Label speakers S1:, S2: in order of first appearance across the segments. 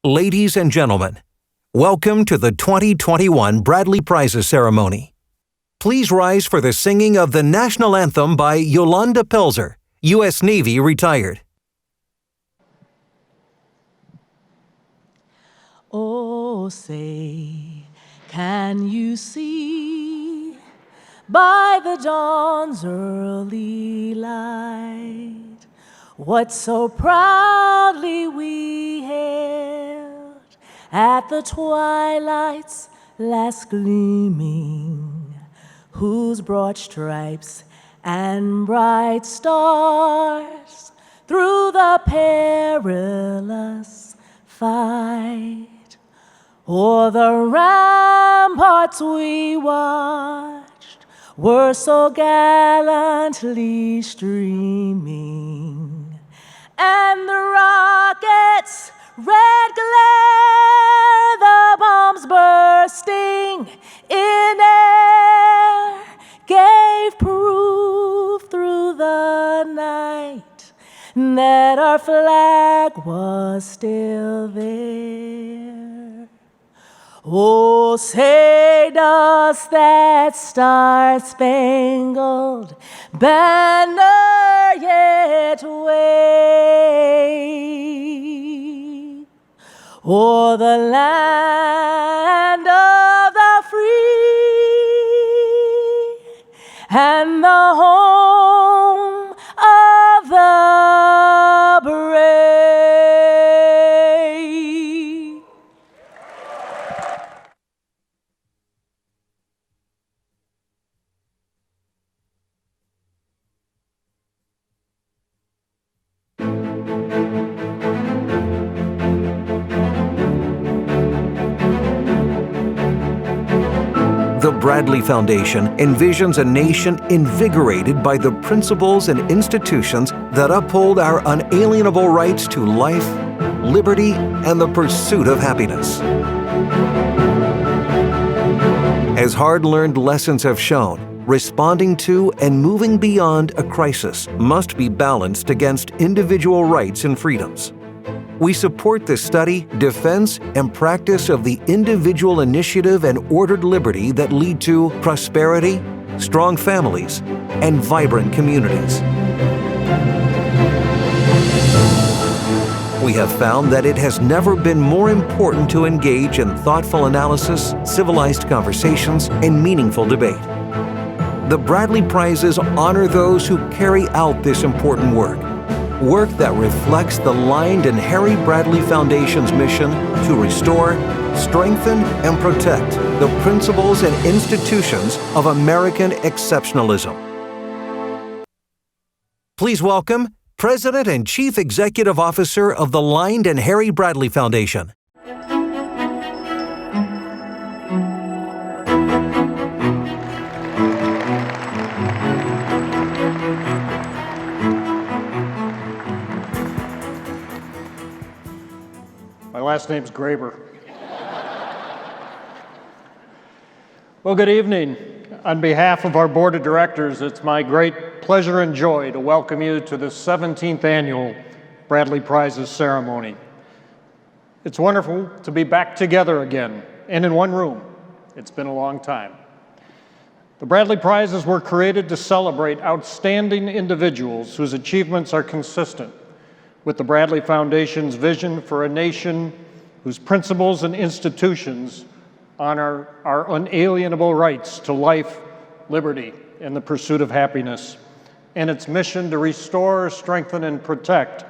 S1: Ladies and gentlemen, welcome to the 2021 Bradley Prizes ceremony. Please rise for the singing of the national anthem by Yolanda Pelzer, U.S. Navy retired.
S2: Oh, say, can you see by the dawn's early light what so proudly we hailed at the twilight's last gleaming, whose broad stripes and bright stars through the perilous fight o'er the ramparts we watched were so gallantly streaming, and the rockets' red glare, the bombs bursting in air, gave proof through the night that our flag was still there. Oh, say does that star-spangled banner yet wave o'er the land of the free and the home of the brave?
S1: The Bradley Foundation envisions a nation invigorated by the principles and institutions that uphold our unalienable rights to life, liberty, and the pursuit of happiness. As hard-learned lessons have shown, responding to and moving beyond a crisis must be balanced against individual rights and freedoms. We support the study, defense, and practice of the individual initiative and ordered liberty that lead to prosperity, strong families, and vibrant communities. We have found that it has never been more important to engage in thoughtful analysis, civilized conversations, and meaningful debate. The Bradley Prizes honor those who carry out this important work that reflects the Lynde and Harry Bradley Foundation's mission to restore, strengthen, and protect the principles and institutions of American exceptionalism. Please welcome President and Chief Executive Officer of the Lynde and Harry Bradley Foundation.
S3: My last name's Graber. Well, good evening. On behalf of our board of directors, it's my great pleasure and joy to welcome you to the 17th annual Bradley Prizes ceremony. It's wonderful to be back together again and in one room. It's been a long time. The Bradley Prizes were created to celebrate outstanding individuals whose achievements are consistent with the Bradley Foundation's vision for a nation whose principles and institutions honor our unalienable rights to life, liberty, and the pursuit of happiness, and its mission to restore, strengthen, and protect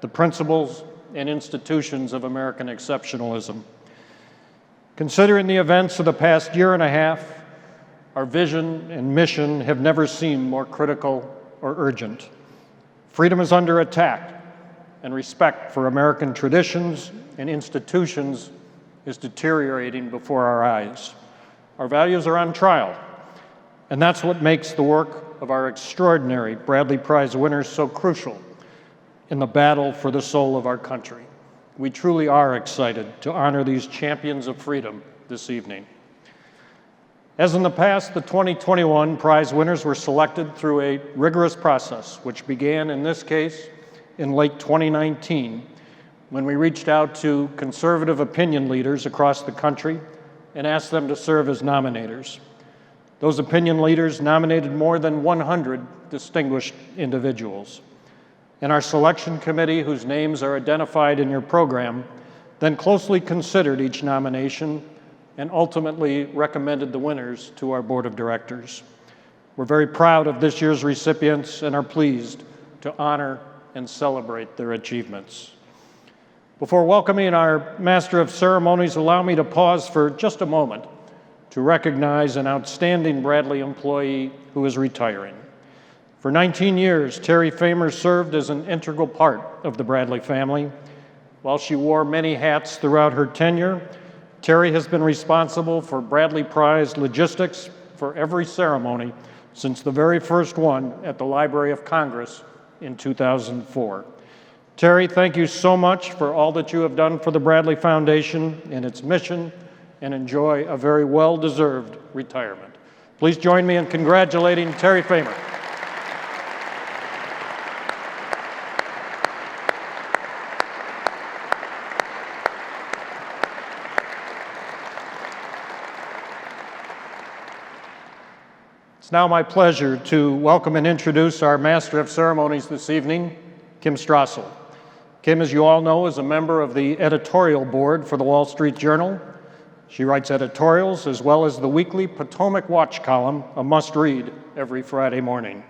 S3: the principles and institutions of American exceptionalism. Considering the events of the past year and a half, our vision and mission have never seemed more critical or urgent. Freedom is under attack, and respect for American traditions and institutions is deteriorating before our eyes. Our values are on trial, and that's what makes the work of our extraordinary Bradley Prize winners so crucial in the battle for the soul of our country. We truly are excited to honor these champions of freedom this evening. As in the past, the 2021 prize winners were selected through a rigorous process, which began in this case in late 2019 when we reached out to conservative opinion leaders across the country and asked them to serve as nominators. Those opinion leaders nominated more than 100 distinguished individuals. And our selection committee, whose names are identified in your program, then closely considered each nomination and ultimately recommended the winners to our board of directors. We're very proud of this year's recipients and are pleased to honor and celebrate their achievements. Before welcoming our Master of Ceremonies, allow me to pause for just a moment to recognize an outstanding Bradley employee who is retiring. For 19 years, Terry Famer served as an integral part of the Bradley family. While she wore many hats throughout her tenure, Terry has been responsible for Bradley Prize logistics for every ceremony since the very first one at the Library of Congress in 2004. Terry, thank you so much for all that you have done for the Bradley Foundation and its mission, and enjoy a very well-deserved retirement. Please join me in congratulating Terry Famer. It's now my pleasure to welcome and introduce our Master of Ceremonies this evening, Kim Strassel. Kim, as you all know, is a member of the editorial board for the Wall Street Journal. She writes editorials as well as the weekly Potomac Watch column, a must-read every Friday morning.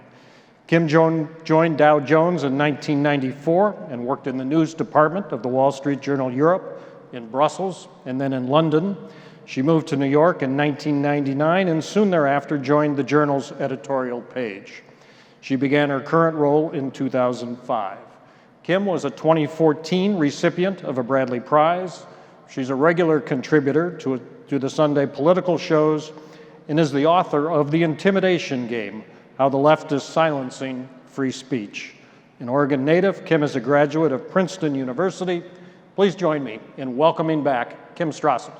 S3: Kim joined Dow Jones in 1994 and worked in the news department of the Wall Street Journal Europe in Brussels and then in London. She moved to New York in 1999 and soon thereafter joined the journal's editorial page. She began her current role in 2005. Kim was a 2014 recipient of a Bradley Prize. She's a regular contributor to the Sunday political shows and is the author of The Intimidation Game, How the Left is Silencing Free Speech. An Oregon native, Kim is a graduate of Princeton University. Please join me in welcoming back Kim Strassel.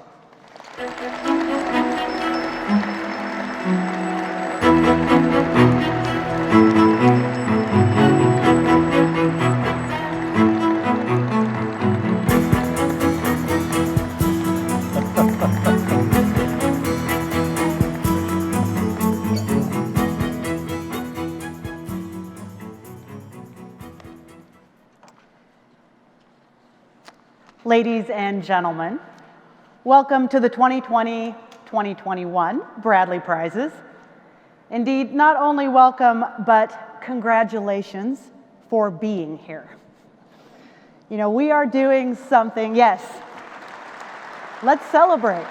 S4: Ladies and gentlemen, welcome to the 2020-2021 Bradley Prizes. Indeed, not only welcome, but congratulations for being here. You know, we are doing something, yes, let's celebrate.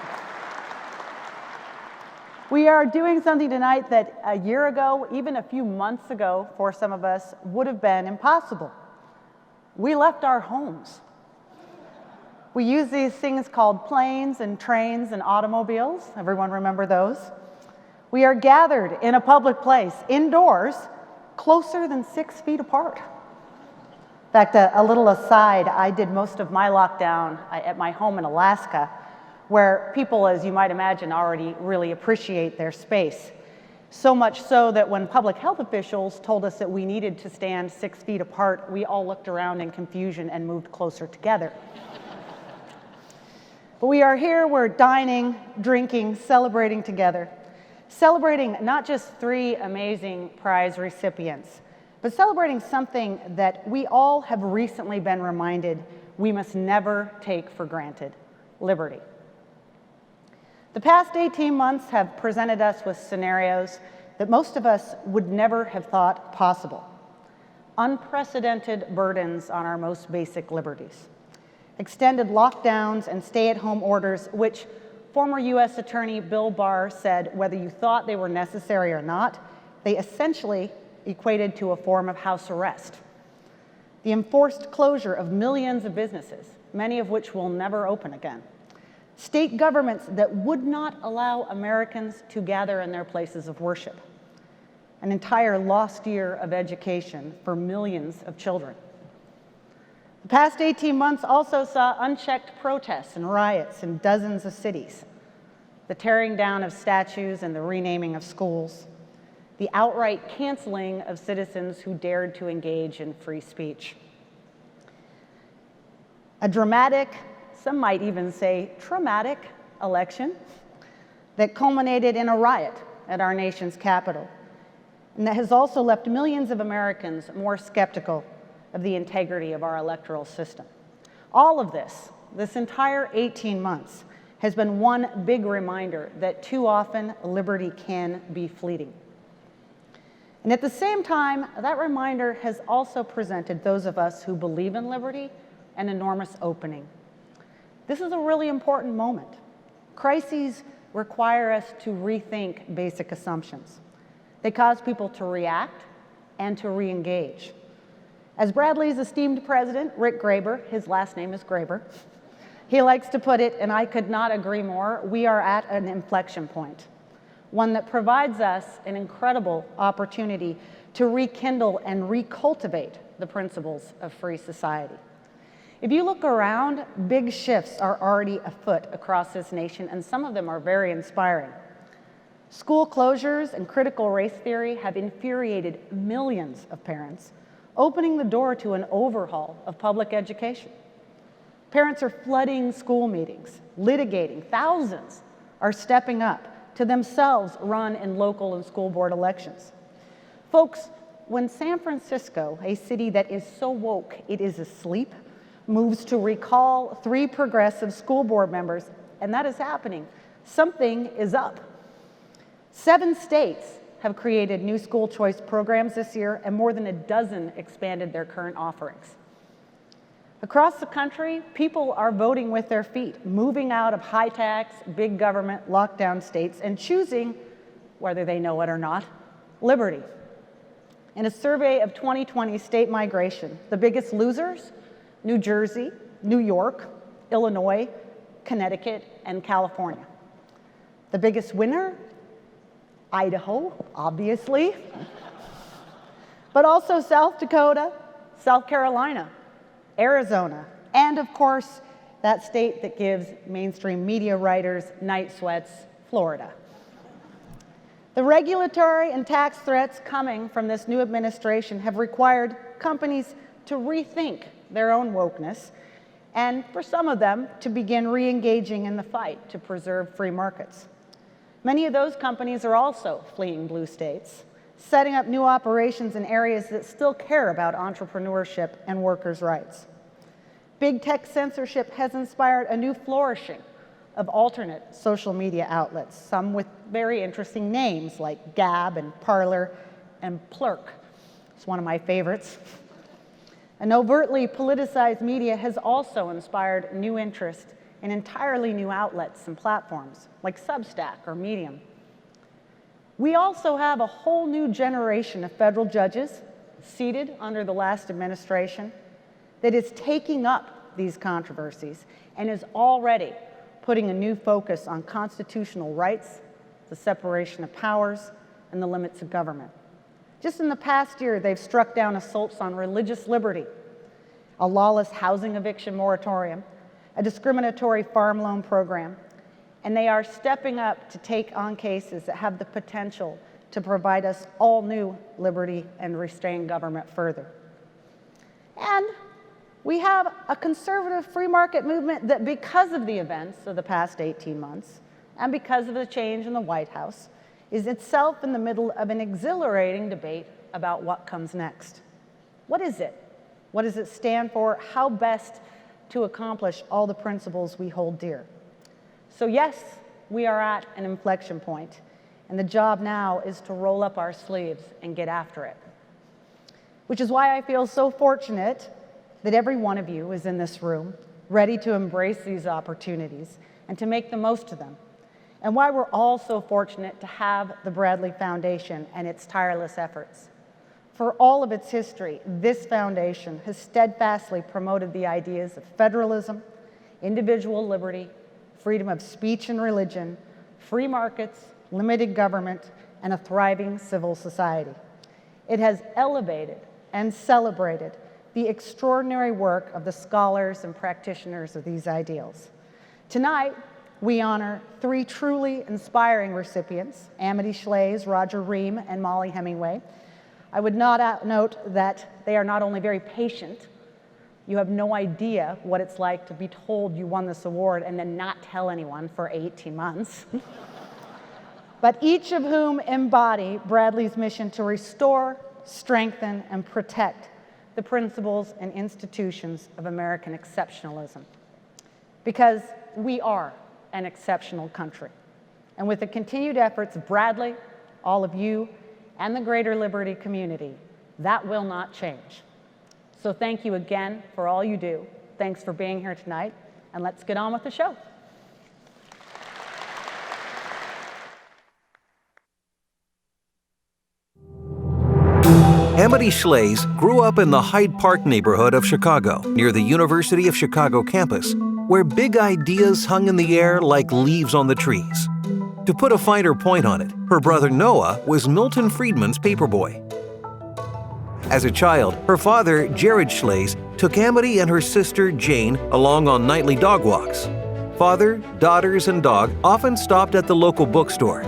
S4: We are doing something tonight that a year ago, even a few months ago, for some of us, would have been impossible. We left our homes. We use these things called planes and trains and automobiles. Everyone remember those? We are gathered in a public place, indoors, closer than 6 feet apart. In fact, a little aside, I did most of my lockdown at my home in Alaska, where people, as you might imagine, already really appreciate their space. So much so that when public health officials told us that we needed to stand 6 feet apart, we all looked around in confusion and moved closer together. But we are here, we're dining, drinking, celebrating together. Celebrating not just 3 amazing prize recipients, but celebrating something that we all have recently been reminded we must never take for granted: liberty. The past 18 months have presented us with scenarios that most of us would never have thought possible. Unprecedented burdens on our most basic liberties. Extended lockdowns and stay-at-home orders, which former U.S. Attorney Bill Barr said whether you thought they were necessary or not, they essentially equated to a form of house arrest. The enforced closure of millions of businesses, many of which will never open again. State governments that would not allow Americans to gather in their places of worship. An entire lost year of education for millions of children. The past 18 months also saw unchecked protests and riots in dozens of cities, the tearing down of statues and the renaming of schools, the outright canceling of citizens who dared to engage in free speech. A dramatic, some might even say traumatic, election that culminated in a riot at our nation's capital, and that has also left millions of Americans more skeptical of the integrity of our electoral system. All of this entire 18 months, has been one big reminder that too often liberty can be fleeting. And at the same time, that reminder has also presented those of us who believe in liberty an enormous opening. This is a really important moment. Crises require us to rethink basic assumptions. They cause people to react and to re-engage. As Bradley's esteemed president, Rick Graber, his last name is Graber, he likes to put it, and I could not agree more, we are at an inflection point, one that provides us an incredible opportunity to rekindle and recultivate the principles of free society. If you look around, big shifts are already afoot across this nation, and some of them are very inspiring. School closures and critical race theory have infuriated millions of parents, opening the door to an overhaul of public education. Parents are flooding school meetings, litigating. Thousands are stepping up to themselves run in local and school board elections. Folks, when San Francisco, a city that is so woke it is asleep, moves to recall 3 progressive school board members, and that is happening, something is up. 7 states have created new school choice programs this year, and more than a dozen expanded their current offerings. Across the country, people are voting with their feet, moving out of high-tax, big government, lockdown states, and choosing, whether they know it or not, liberty. In a survey of 2020 state migration, the biggest losers, New Jersey, New York, Illinois, Connecticut, and California. The biggest winner, Idaho, obviously, but also South Dakota, South Carolina, Arizona, and of course, that state that gives mainstream media writers night sweats, Florida. The regulatory and tax threats coming from this new administration have required companies to rethink their own wokeness, and for some of them to begin re-engaging in the fight to preserve free markets. Many of those companies are also fleeing blue states, setting up new operations in areas that still care about entrepreneurship and workers' rights. Big tech censorship has inspired a new flourishing of alternate social media outlets, some with very interesting names like Gab and Parler and Plurk. It's one of my favorites. An overtly politicized media has also inspired new interest in entirely new outlets and platforms like Substack or Medium. We also have a whole new generation of federal judges seated under the last administration that is taking up these controversies and is already putting a new focus on constitutional rights, the separation of powers, and the limits of government. Just in the past year, they've struck down assaults on religious liberty, a lawless housing eviction moratorium, a discriminatory farm loan program, and they are stepping up to take on cases that have the potential to provide us all new liberty and restrain government further. And we have a conservative free market movement that, because of the events of the past 18 months and because of the change in the White House, is itself in the middle of an exhilarating debate about what comes next. What is it? What does it stand for? How best to accomplish all the principles we hold dear? So yes, we are at an inflection point, and the job now is to roll up our sleeves and get after it. Which is why I feel so fortunate that every one of you is in this room, ready to embrace these opportunities and to make the most of them. And why we're all so fortunate to have the Bradley Foundation and its tireless efforts. For all of its history, this foundation has steadfastly promoted the ideas of federalism, individual liberty, freedom of speech and religion, free markets, limited government, and a thriving civil society. It has elevated and celebrated the extraordinary work of the scholars and practitioners of these ideals. Tonight, we honor 3 truly inspiring recipients, Amity Shlaes, Roger Ream, and Mollie Hemingway. I would note that they are not only very patient, You have no idea what it's like to be told you won this award and then not tell anyone for 18 months. But each of whom embody Bradley's mission to restore, strengthen, and protect the principles and institutions of American exceptionalism. Because we are an exceptional country. And with the continued efforts of Bradley, all of you, and the greater Liberty community, that will not change. So thank you again for all you do. Thanks for being here tonight, and let's get on with the show.
S1: Amity Shlaes grew up in the Hyde Park neighborhood of Chicago, near the University of Chicago campus, where big ideas hung in the air like leaves on the trees. To put a finer point on it, her brother Noah was Milton Friedman's paperboy. As a child, her father, Jared Shlaes, took Amity and her sister, Jane, along on nightly dog walks. Father, daughters, and dog often stopped at the local bookstore.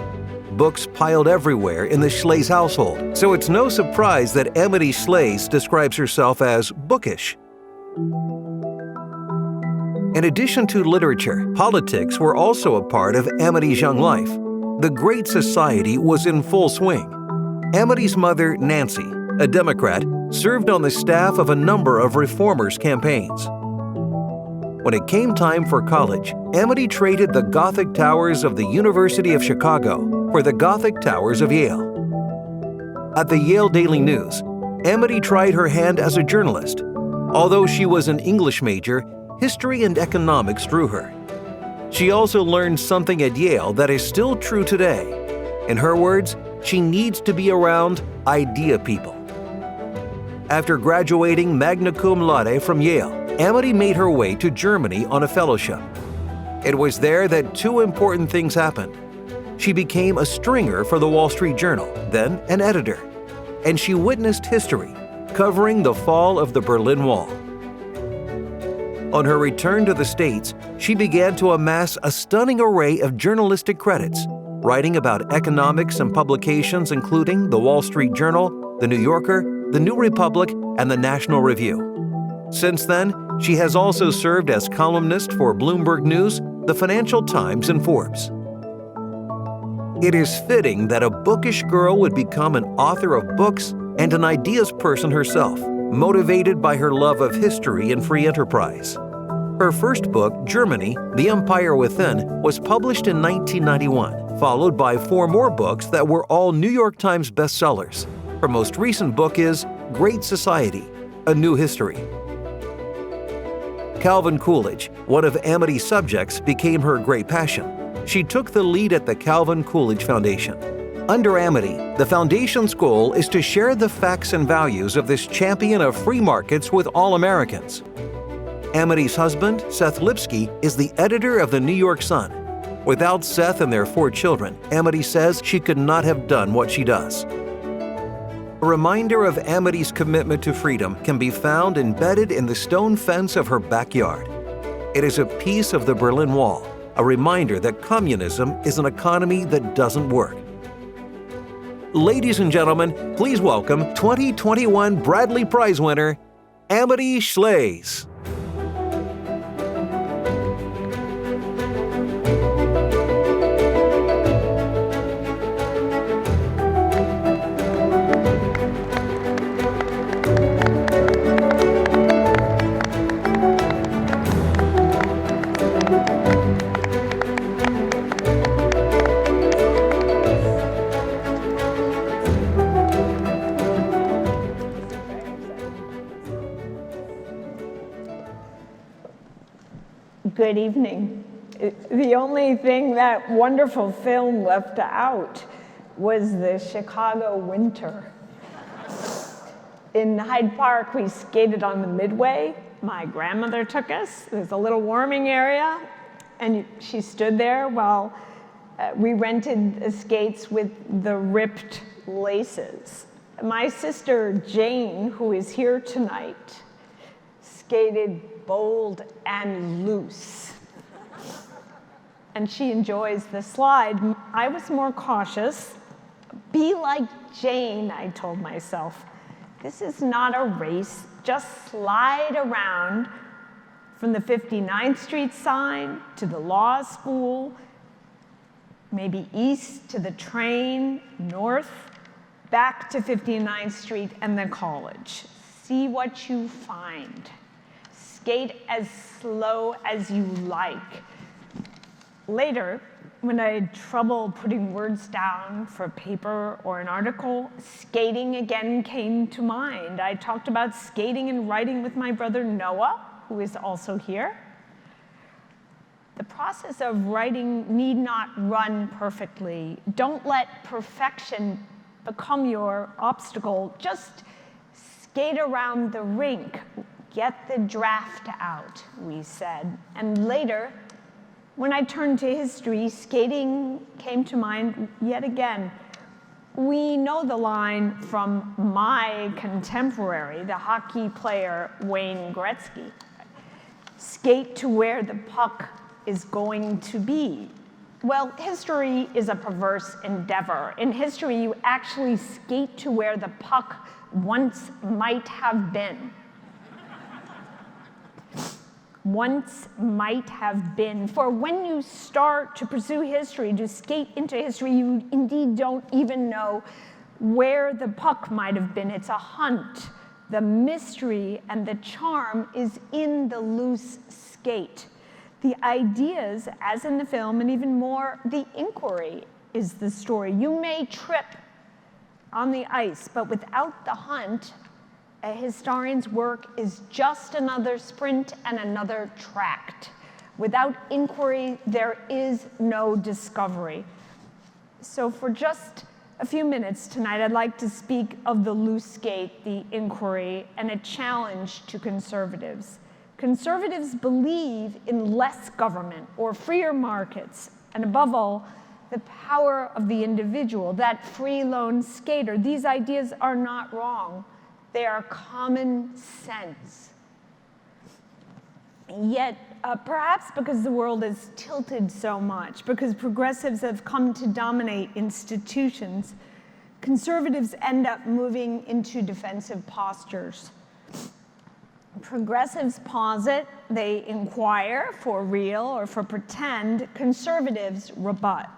S1: Books piled everywhere in the Shlaes household, so it's no surprise that Amity Shlaes describes herself as bookish. In addition to literature, politics were also a part of Amity's young life. The Great Society was in full swing. Amity's mother, Nancy, a Democrat, served on the staff of a number of reformers' campaigns. When it came time for college, Amity traded the Gothic towers of the University of Chicago for the Gothic towers of Yale. At the Yale Daily News, Amity tried her hand as a journalist. Although she was an English major, history and economics drew her. She also learned something at Yale that is still true today. In her words, she needs to be around idea people. After graduating magna cum laude from Yale, Amity made her way to Germany on a fellowship. It was there that two important things happened. She became a stringer for the Wall Street Journal, then an editor, and she witnessed history, covering the fall of the Berlin Wall. On her return to the States, she began to amass a stunning array of journalistic credits, writing about economics and publications including the Wall Street Journal, the New Yorker, the New Republic, and the National Review. Since then, she has also served as columnist for Bloomberg News, the Financial Times, and Forbes. It is fitting that a bookish girl would become an author of books and an ideas person herself, motivated by her love of history and free enterprise. Her first book, Germany, The Empire Within, was published in 1991, followed by 4 more books that were all New York Times bestsellers. Her most recent book is Great Society, A New History. Calvin Coolidge, one of Amity's subjects, became her great passion. She took the lead at the Calvin Coolidge Foundation. Under Amity, the foundation's goal is to share the facts and values of this champion of free markets with all Americans. Amity's husband, Seth Lipsky, is the editor of the New York Sun. Without Seth and their 4 children, Amity says she could not have done what she does. A reminder of Amity's commitment to freedom can be found embedded in the stone fence of her backyard. It is a piece of the Berlin Wall, a reminder that communism is an economy that doesn't work. Ladies and gentlemen, please welcome 2021 Bradley Prize winner, Amity Shlaes.
S5: Good evening. The only thing that wonderful film left out was the Chicago winter. In Hyde Park, we skated on the Midway. My grandmother took us. There's a little warming area, and she stood there while we rented skates with the ripped laces. My sister Jane, who is here tonight, skated bold and loose. And she enjoys the slide. I was more cautious. Be like Jane, I told myself. This is not a race just slide around from the 59th Street sign to the law school, maybe east to the train, north, back to 59th Street and the college. See what you find. Skate as slow as you like. Later, when I had trouble putting words down for paper or an article, skating again came to mind. I talked about skating and writing with my brother Noah, who is also here. The process of writing need not run perfectly. Don't let perfection become your obstacle. Just skate around the rink. Get the draft out, we said. And later, when I turned to history, skating came to mind yet again. We know the line from my contemporary, the hockey player Wayne Gretzky. Skate to where the puck is going to be. Well, history is a perverse endeavor. In history, you actually skate to where the puck once might have been. Once might have been. For when you start to pursue history, to skate into history, you indeed don't even know where the puck might have been. It's a hunt. The mystery and the charm is in the loose skate. The ideas, as in the film, and even more, the inquiry is the story. You may trip on the ice, but without the hunt, a historian's work is just another sprint and another tract. Without inquiry, there is no discovery. So for just a few minutes tonight, I'd like to speak of the loose skate, the inquiry, and a challenge to conservatives. Conservatives believe in less government or freer markets, and above all, the power of the individual, that free lone skater. These ideas are not wrong. They are common sense. Yet, perhaps because the world is tilted so much, because progressives have come to dominate institutions, conservatives end up moving into defensive postures. Progressives posit, they inquire for real or for pretend. Conservatives rebut.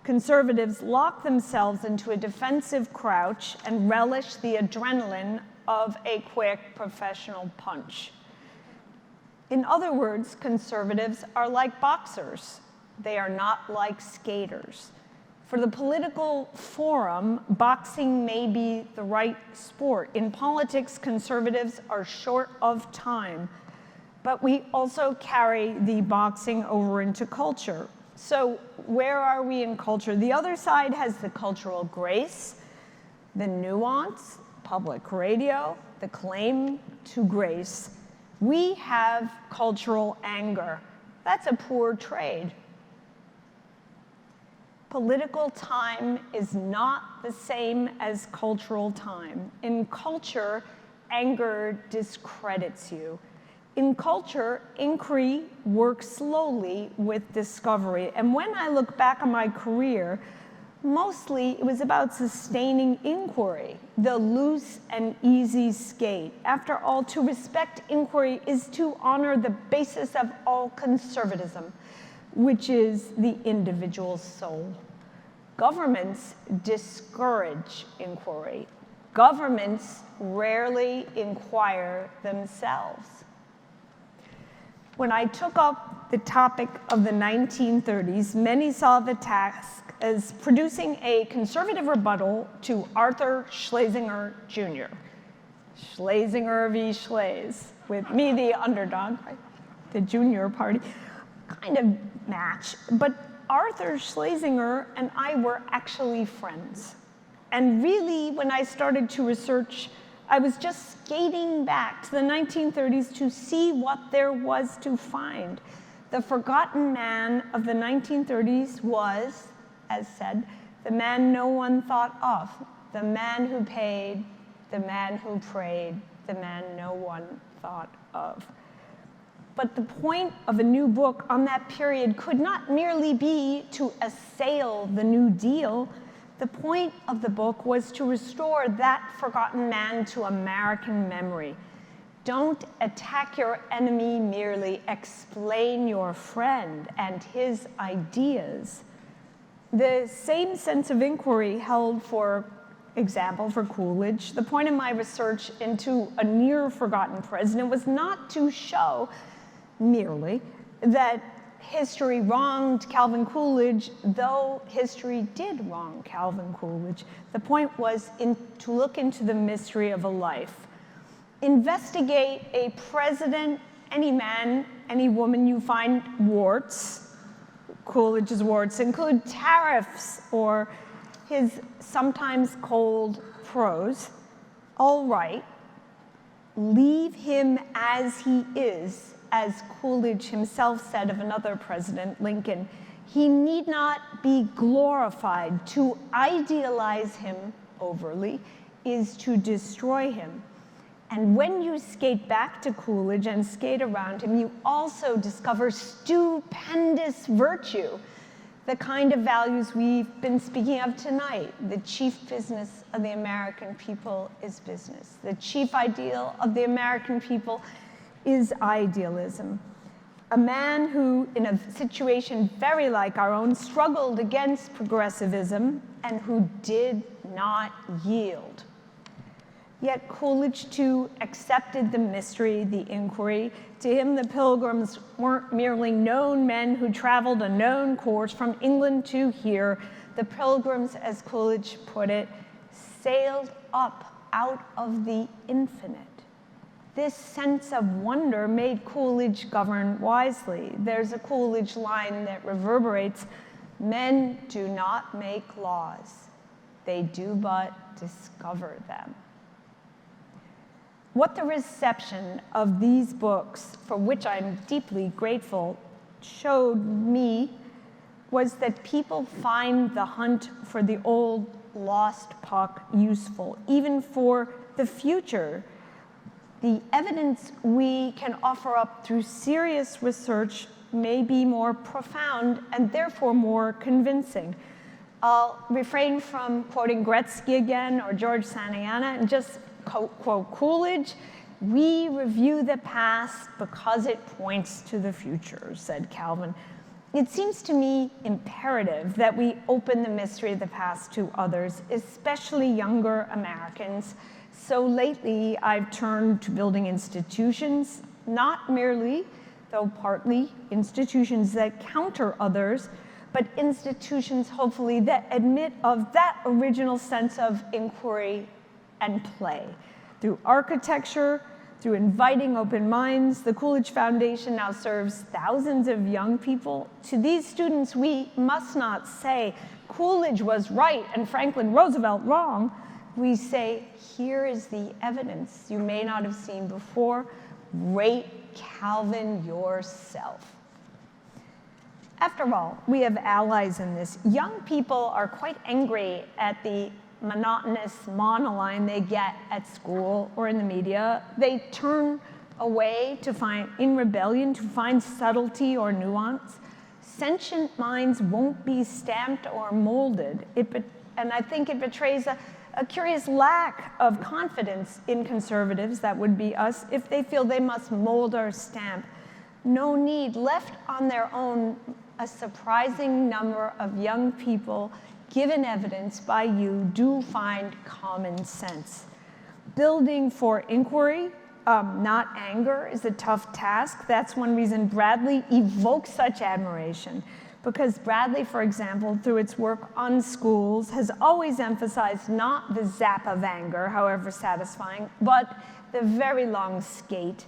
S5: Conservatives lock themselves into a defensive crouch and relish the adrenaline of a quick professional punch. In other words, conservatives are like boxers. They are not like skaters. For the political forum, boxing may be the right sport. In politics, conservatives are short of time, but we also carry the boxing over into culture. So where are we in culture? The other side has the cultural grace, the nuance, public radio, the claim to grace. We have cultural anger. That's a poor trade. Political time is not the same as cultural time. In culture, anger discredits you. In culture, inquiry works slowly with discovery. And when I look back on my career, mostly it was about sustaining inquiry, the loose and easy skate. After all, to respect inquiry is to honor the basis of all conservatism, which is the individual soul. Governments discourage inquiry. Governments rarely inquire themselves. When I took up the topic of the 1930s, many saw the task as producing a conservative rebuttal to Arthur Schlesinger Jr. Schlesinger v. Shlaes, with me the underdog, right? The junior party, kind of match. But Arthur Schlesinger and I were actually friends. And really, when I started to research, I was just skating back to the 1930s to see what there was to find. The forgotten man of the 1930s was, as said, the man no one thought of, the man who paid, the man who prayed, the man no one thought of. But the point of a new book on that period could not merely be to assail the New Deal. The point of the book was to restore that forgotten man to American memory. Don't attack your enemy, merely explain your friend and his ideas. The same sense of inquiry held, for example, for Coolidge. The point of my research into a near-forgotten president was not to show merely that history wronged Calvin Coolidge, though history did wrong Calvin Coolidge. The point was to look into the mystery of a life. Investigate a president, any man, any woman you find warts. Coolidge's warts include tariffs or his sometimes cold prose. All right, leave him as he is, as Coolidge himself said of another president, Lincoln. He need not be glorified. To idealize him overly is to destroy him. And when you skate back to Coolidge and skate around him, you also discover stupendous virtue, the kind of values we've been speaking of tonight. The chief business of the American people is business. The chief ideal of the American people is idealism. A man who, in a situation very like our own, struggled against progressivism and who did not yield. Yet Coolidge, too, accepted the mystery, the inquiry. To him, the Pilgrims weren't merely known men who traveled a known course from England to here. The Pilgrims, as Coolidge put it, sailed up out of the infinite. This sense of wonder made Coolidge govern wisely. There's a Coolidge line that reverberates, "Men do not make laws, they do but discover them." What the reception of these books, for which I'm deeply grateful, showed me was that people find the hunt for the old lost puck useful, even for the future. The evidence we can offer up through serious research may be more profound and therefore more convincing. I'll refrain from quoting Gretzky again or George Santayana and just quote Coolidge. "We review the past because it points to the future," said Calvin. It seems to me imperative that we open the mystery of the past to others, especially younger Americans. So lately, I've turned to building institutions, not merely, though partly, institutions that counter others, but institutions, hopefully, that admit of that original sense of inquiry and play. Through architecture, through inviting open minds, the Coolidge Foundation now serves thousands of young people. To these students, we must not say, Coolidge was right and Franklin Roosevelt wrong. We say, here is the evidence you may not have seen before. Rate Calvin yourself. After all, we have allies in this. Young people are quite angry at the monotonous monoline they get at school or in the media. They turn away to find, in rebellion, to find subtlety or nuance. Sentient minds won't be stamped or molded. And I think it betrays a curious lack of confidence in conservatives, that would be us, if they feel they must mold or stamp. No need. Left on their own, a surprising number of young people, given evidence by you, do find common sense. Building for inquiry, not anger, is a tough task. That's one reason Bradley evokes such admiration, because Bradley, for example, through its work on schools, has always emphasized not the zap of anger, however satisfying, but the very long skate.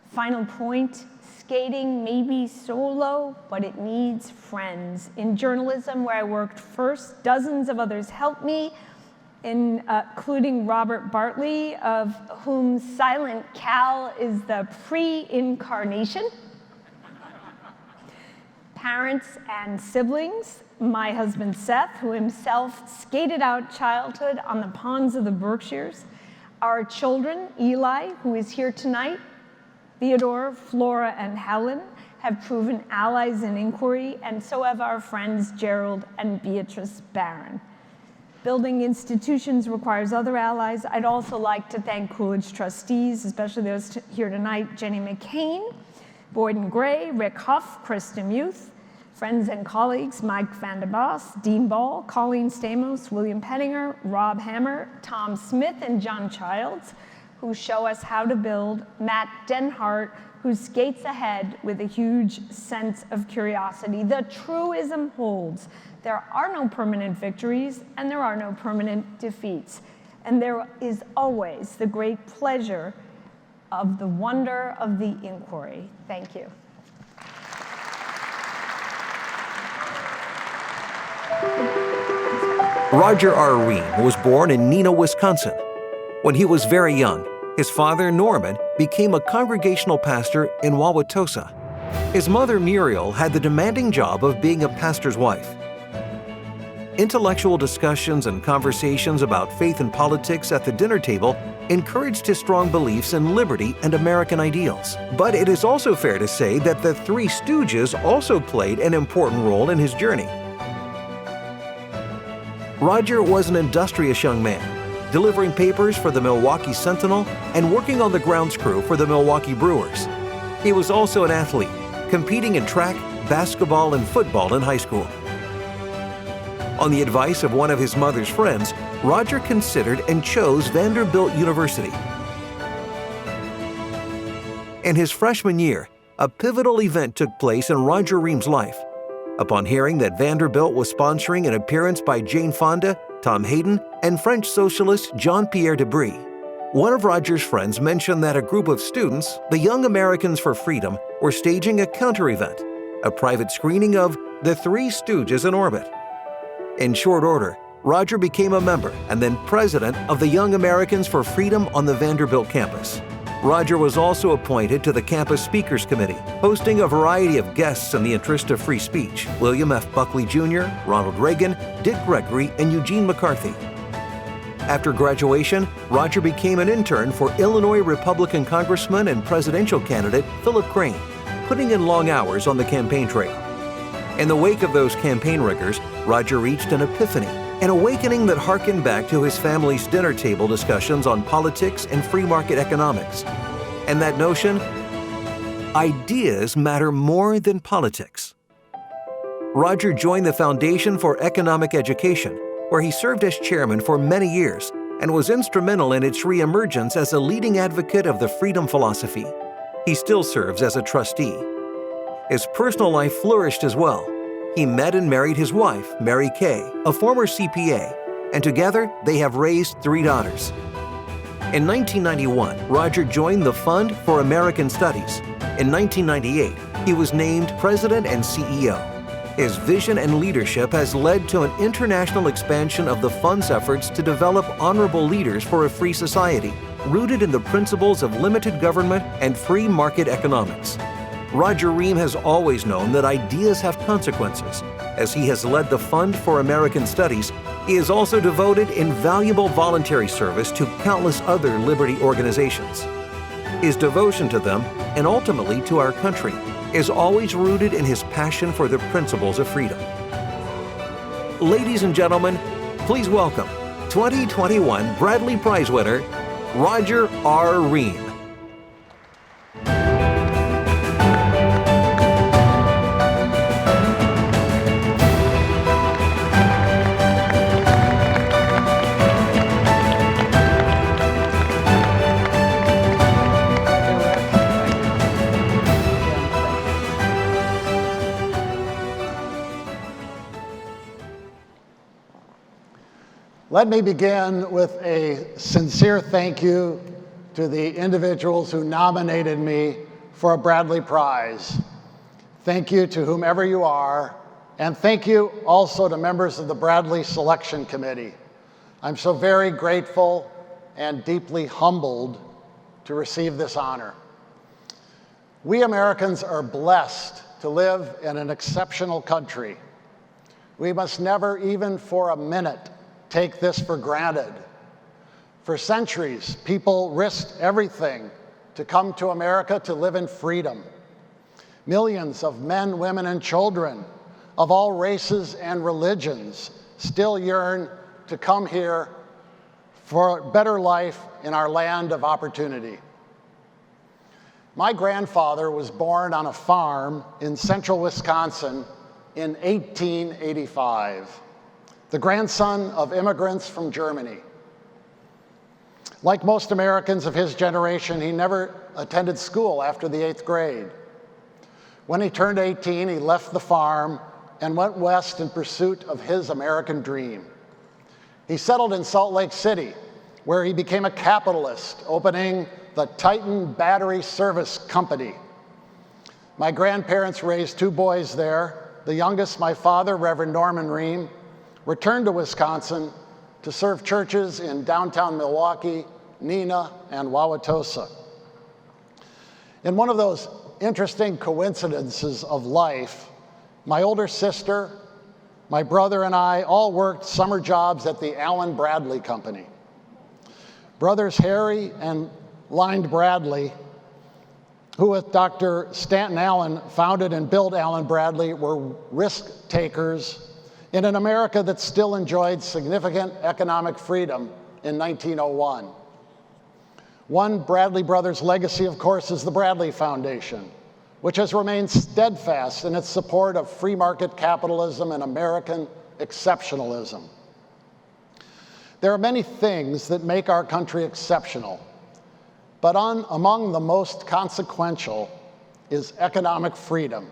S5: Final point, skating may be solo, but it needs friends. In journalism, where I worked first, dozens of others helped me, including Robert Bartley, of whom Silent Cal is the pre-incarnation. Parents and siblings, my husband Seth, who himself skated out childhood on the ponds of the Berkshires. Our children, Eli, who is here tonight, Theodore, Flora, and Helen, have proven allies in inquiry, and so have our friends Gerald and Beatrice Barron. Building institutions requires other allies. I'd also like to thank Coolidge trustees, especially those here tonight, Jenny McCain, Boyden Gray, Rick Huff, Chris Demuth, friends and colleagues, Mike Van der Bos, Dean Ball, Colleen Stamos, William Pettinger, Rob Hammer, Tom Smith, and John Childs, who show us how to build, Matt Denhart, who skates ahead with a huge sense of curiosity. The truism holds. There are no permanent victories, and there are no permanent defeats. And there is always the great pleasure of the wonder of the inquiry. Thank you.
S1: Roger R. Ream was born in Neenah, Wisconsin. When he was very young, his father, Norman, became a congregational pastor in Wauwatosa. His mother, Muriel, had the demanding job of being a pastor's wife. Intellectual discussions and conversations about faith and politics at the dinner table encouraged his strong beliefs in liberty and American ideals. But it is also fair to say that the Three Stooges also played an important role in his journey. Roger was an industrious young man, delivering papers for the Milwaukee Sentinel and working on the grounds crew for the Milwaukee Brewers. He was also an athlete, competing in track, basketball, and football in high school. On the advice of one of his mother's friends, Roger considered and chose Vanderbilt University. In his freshman year, a pivotal event took place in Roger Ream's life. Upon hearing that Vanderbilt was sponsoring an appearance by Jane Fonda, Tom Hayden, and French socialist Jean-Pierre Debré, one of Roger's friends mentioned that a group of students, the Young Americans for Freedom, were staging a counter-event, a private screening of The Three Stooges in Orbit. In short order, Roger became a member and then president of the Young Americans for Freedom on the Vanderbilt campus. Roger was also appointed to the campus speakers committee, hosting a variety of guests in the interest of free speech: William F. Buckley Jr., Ronald Reagan, Dick Gregory, and Eugene McCarthy. After graduation, Roger became an intern for Illinois Republican Congressman and presidential candidate Philip Crane, putting in long hours on the campaign trail. In the wake of those campaign rigors, Roger reached an epiphany, an awakening that harkened back to his family's dinner table discussions on politics and free market economics. And that notion, ideas matter more than politics. Roger joined the Foundation for Economic Education, where he served as chairman for many years and was instrumental in its reemergence as a leading advocate of the freedom philosophy. He still serves as a trustee. His personal life flourished as well. He met and married his wife, Mary Kay, a former CPA, and together they have raised 3 daughters. In 1991, Roger joined the Fund for American Studies. In 1998, he was named president and CEO. His vision and leadership has led to an international expansion of the Fund's efforts to develop honorable leaders for a free society, rooted in the principles of limited government and free market economics. Roger Ream has always known that ideas have consequences. As he has led the Fund for American Studies, he has also devoted invaluable voluntary service to countless other liberty organizations. His devotion to them, and ultimately to our country, is always rooted in his passion for the principles of freedom. Ladies and gentlemen, please welcome 2021 Bradley Prize winner, Roger R. Ream.
S6: Let me begin with a sincere thank you to the individuals who nominated me for a Bradley Prize. Thank you to whomever you are, and thank you also to members of the Bradley Selection Committee. I'm so very grateful and deeply humbled to receive this honor. We Americans are blessed to live in an exceptional country. We must never, even for a minute, take this for granted. For centuries, people risked everything to come to America to live in freedom. Millions of men, women, and children of all races and religions still yearn to come here for a better life in our land of opportunity. My grandfather was born on a farm in central Wisconsin in 1885, the grandson of immigrants from Germany. Like most Americans of his generation, he never attended school after the 8th grade. When he turned 18, he left the farm and went west in pursuit of his American dream. He settled in Salt Lake City, where he became a capitalist, opening the Titan Battery Service Company. My grandparents raised 2 boys there. The youngest, my father, Reverend Norman Ream, returned to Wisconsin to serve churches in downtown Milwaukee, Neenah, and Wauwatosa. In one of those interesting coincidences of life, my older sister, my brother, and I all worked summer jobs at the Allen Bradley Company. Brothers Harry and Lynde Bradley, who with Dr. Stanton Allen founded and built Allen Bradley, were risk takers in an America that still enjoyed significant economic freedom in 1901. One Bradley Brothers legacy, of course, is the Bradley Foundation, which has remained steadfast in its support of free market capitalism and American exceptionalism. There are many things that make our country exceptional, but among the most consequential is economic freedom.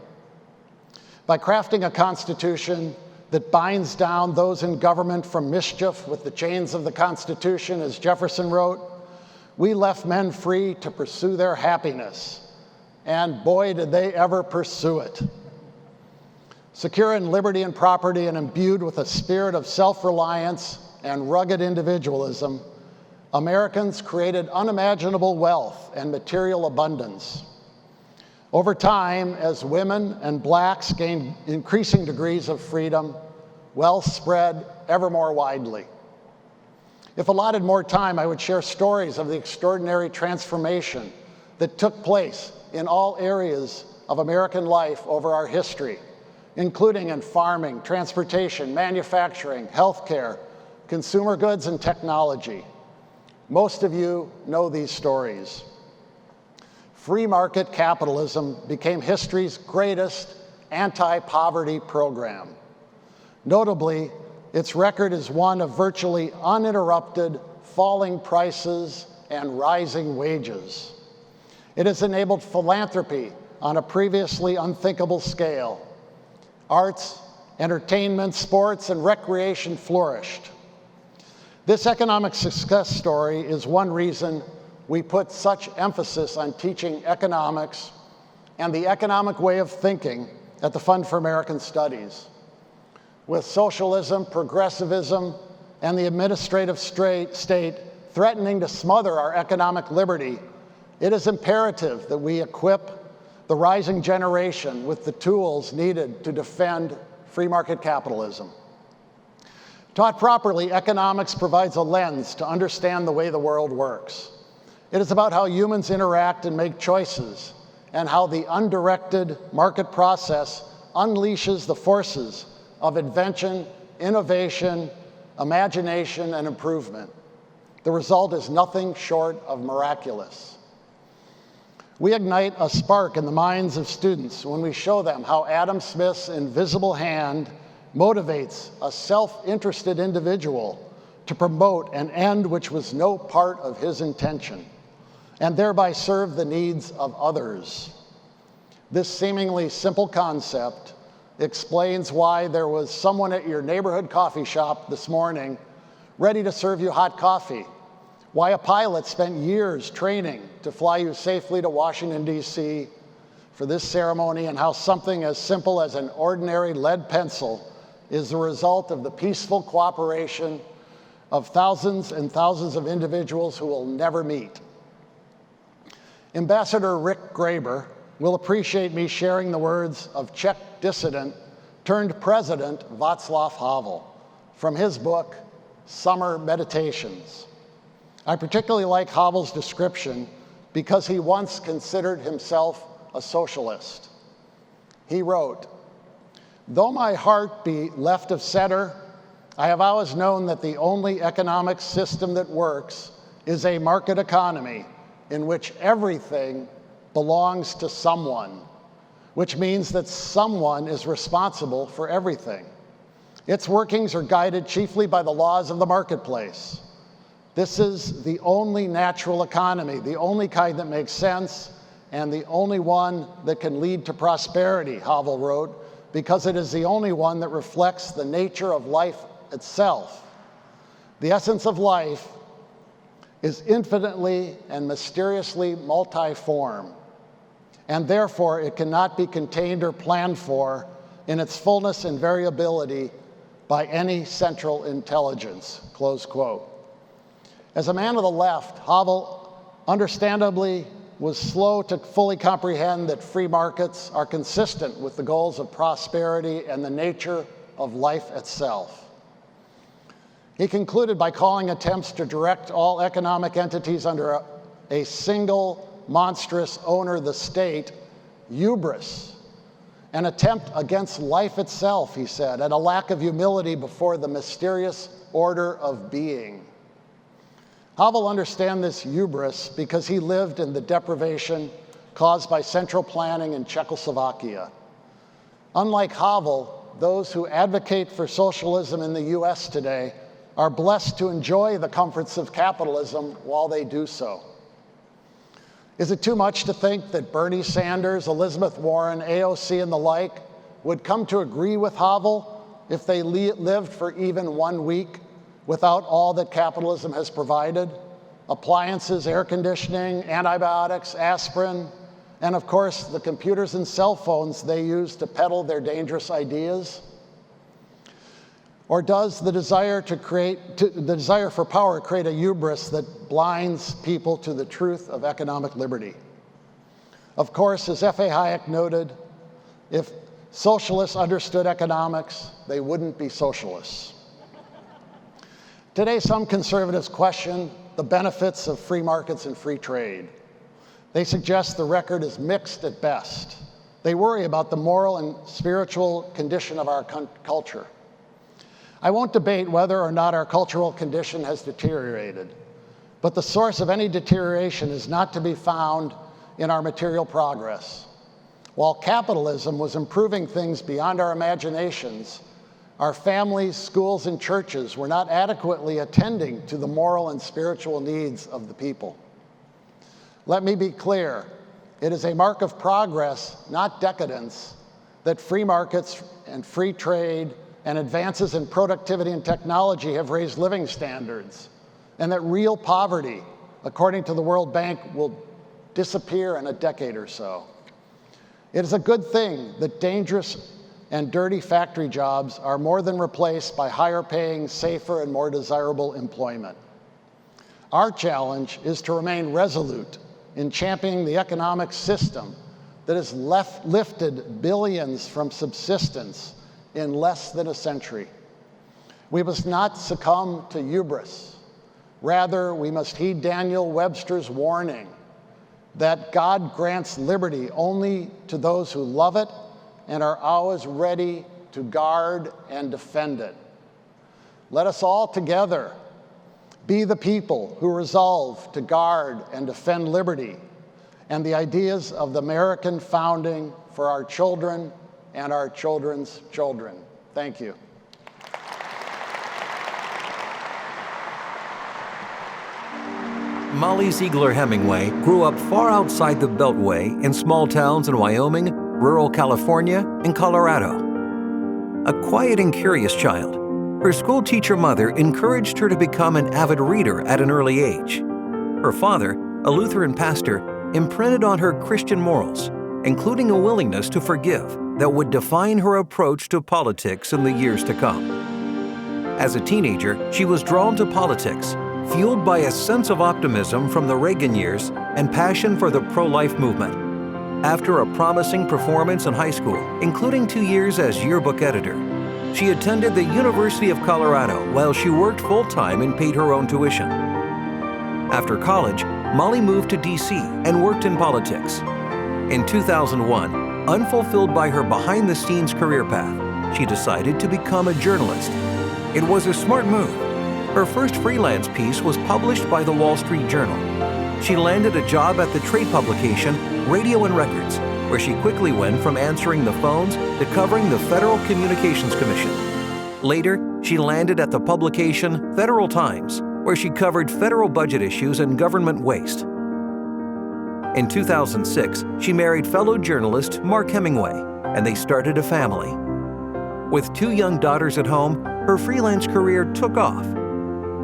S6: By crafting a constitution that binds down those in government from mischief with the chains of the Constitution, as Jefferson wrote, we left men free to pursue their happiness. And boy, did they ever pursue it. Secure in liberty and property and imbued with a spirit of self-reliance and rugged individualism, Americans created unimaginable wealth and material abundance. Over time, as women and blacks gained increasing degrees of freedom, wealth spread ever more widely. If allotted more time, I would share stories of the extraordinary transformation that took place in all areas of American life over our history, including in farming, transportation, manufacturing, healthcare, consumer goods, and technology. Most of you know these stories. Free market capitalism became history's greatest anti-poverty program. Notably, its record is one of virtually uninterrupted falling prices and rising wages. It has enabled philanthropy on a previously unthinkable scale. Arts, entertainment, sports, and recreation flourished. This economic success story is one reason we put such emphasis on teaching economics and the economic way of thinking at the Fund for American Studies. With socialism, progressivism, and the administrative state threatening to smother our economic liberty, it is imperative that we equip the rising generation with the tools needed to defend free market capitalism. Taught properly, economics provides a lens to understand the way the world works. It is about how humans interact and make choices, and how the undirected market process unleashes the forces of invention, innovation, imagination, and improvement. The result is nothing short of miraculous. We ignite a spark in the minds of students when we show them how Adam Smith's invisible hand motivates a self-interested individual to promote an end which was no part of his intention, and thereby serve the needs of others. This seemingly simple concept explains why there was someone at your neighborhood coffee shop this morning ready to serve you hot coffee, why a pilot spent years training to fly you safely to Washington, D.C. for this ceremony, and how something as simple as an ordinary lead pencil is the result of the peaceful cooperation of thousands and thousands of individuals who will never meet. Ambassador Rick Graber will appreciate me sharing the words of Czech dissident turned president Václav Havel from his book, Summer Meditations. I particularly like Havel's description because he once considered himself a socialist. He wrote, "Though my heart be left of center, I have always known that the only economic system that works is a market economy in which everything belongs to someone, which means that someone is responsible for everything. Its workings are guided chiefly by the laws of the marketplace. This is the only natural economy, the only kind that makes sense, and the only one that can lead to prosperity, Havel wrote, because it is the only one that reflects the nature of life itself. The essence of life is infinitely and mysteriously multiform, and therefore it cannot be contained or planned for in its fullness and variability by any central intelligence, close quote. As a man of the left, Havel understandably was slow to fully comprehend that free markets are consistent with the goals of prosperity and the nature of life itself. He concluded by calling attempts to direct all economic entities under a single monstrous owner, the state, hubris, an attempt against life itself, he said, and a lack of humility before the mysterious order of being. Havel understands this hubris because he lived in the deprivation caused by central planning in Czechoslovakia. Unlike Havel, those who advocate for socialism in the US today are blessed to enjoy the comforts of capitalism while they do so. Is it too much to think that Bernie Sanders, Elizabeth Warren, AOC, and the like would come to agree with Havel if they lived for even 1 week without all that capitalism has provided? Appliances, air conditioning, antibiotics, aspirin, and of course the computers and cell phones they use to peddle their dangerous ideas? Or does the desire for power create a hubris that blinds people to the truth of economic liberty? Of course, as F.A. Hayek noted, if socialists understood economics, they wouldn't be socialists. Today, some conservatives question the benefits of free markets and free trade. They suggest the record is mixed at best. They worry about the moral and spiritual condition of our culture. I won't debate whether or not our cultural condition has deteriorated, but the source of any deterioration is not to be found in our material progress. While capitalism was improving things beyond our imaginations, our families, schools, and churches were not adequately attending to the moral and spiritual needs of the people. Let me be clear, it is a mark of progress, not decadence, that free markets and free trade and advances in productivity and technology have raised living standards, and that real poverty, according to the World Bank, will disappear in a decade or so. It is a good thing that dangerous and dirty factory jobs are more than replaced by higher paying, safer, and more desirable employment. Our challenge is to remain resolute in championing the economic system that has lifted billions from subsistence in less than a century. We must not succumb to hubris. Rather, we must heed Daniel Webster's warning that God grants liberty only to those who love it and are always ready to guard and defend it. Let us all together be the people who resolve to guard and defend liberty and the ideas of the American founding for our children and our children's children. Thank you.
S1: Mollie Hemingway grew up far outside the Beltway in small towns in Wyoming, rural California, and Colorado. A quiet and curious child, her school teacher mother encouraged her to become an avid reader at an early age. Her father, a Lutheran pastor, imprinted on her Christian morals, including a willingness to forgive that would define her approach to politics in the years to come. As a teenager, she was drawn to politics, fueled by a sense of optimism from the Reagan years and passion for the pro-life movement. After a promising performance in high school, including 2 years as yearbook editor, she attended the University of Colorado while she worked full-time and paid her own tuition. After college, Mollie moved to D.C. and worked in politics. In 2001, unfulfilled by her behind-the-scenes career path, she decided to become a journalist. It was a smart move. Her first freelance piece was published by the Wall Street Journal. She landed a job at the trade publication Radio and Records, where she quickly went from answering the phones to covering the Federal Communications Commission. Later, she landed at the publication Federal Times, where she covered federal budget issues and government waste. In 2006, she married fellow journalist Mark Hemingway, and they started a family. With 2 young daughters at home, her freelance career took off.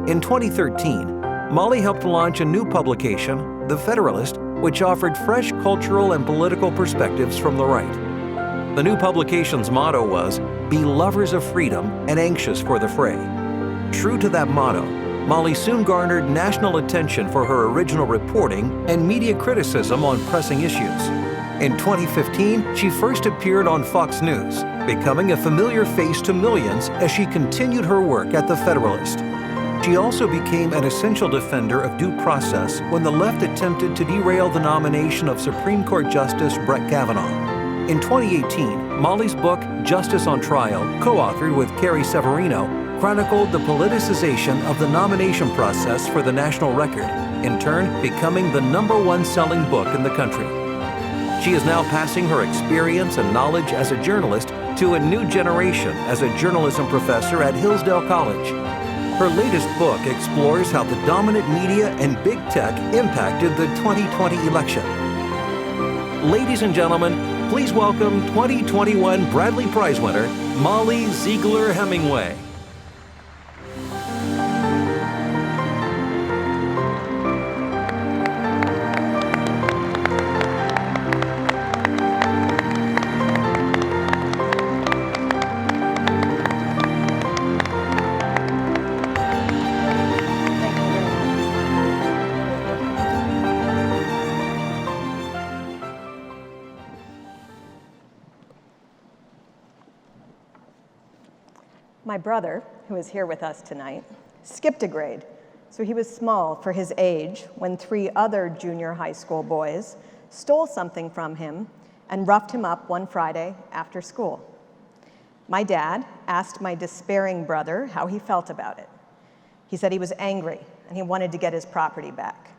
S1: In 2013, Mollie helped launch a new publication, The Federalist, which offered fresh cultural and political perspectives from the right. The new publication's motto was, "Be lovers of freedom and anxious for the fray." True to that motto, Mollie soon garnered national attention for her original reporting and media criticism on pressing issues. In 2015, she first appeared on Fox News, becoming a familiar face to millions as she continued her work at The Federalist. She also became an essential defender of due process when the left attempted to derail the nomination of Supreme Court Justice Brett Kavanaugh. In 2018, Mollie's book, Justice on Trial, co-authored with Carrie Severino, chronicled the politicization of the nomination process for the National Record, in turn becoming the #1 selling book in the country. She is now passing her experience and knowledge as a journalist to a new generation as a journalism professor at Hillsdale College. Her latest book explores how the dominant media and big tech impacted the 2020 election. Ladies and gentlemen, please welcome 2021 Bradley Prize winner, Mollie Ziegler Hemingway.
S7: My brother, who is here with us tonight, skipped a grade, so he was small for his age when 3 other junior high school boys stole something from him and roughed him up one Friday after school. My dad asked my despairing brother how he felt about it. He said he was angry and he wanted to get his property back.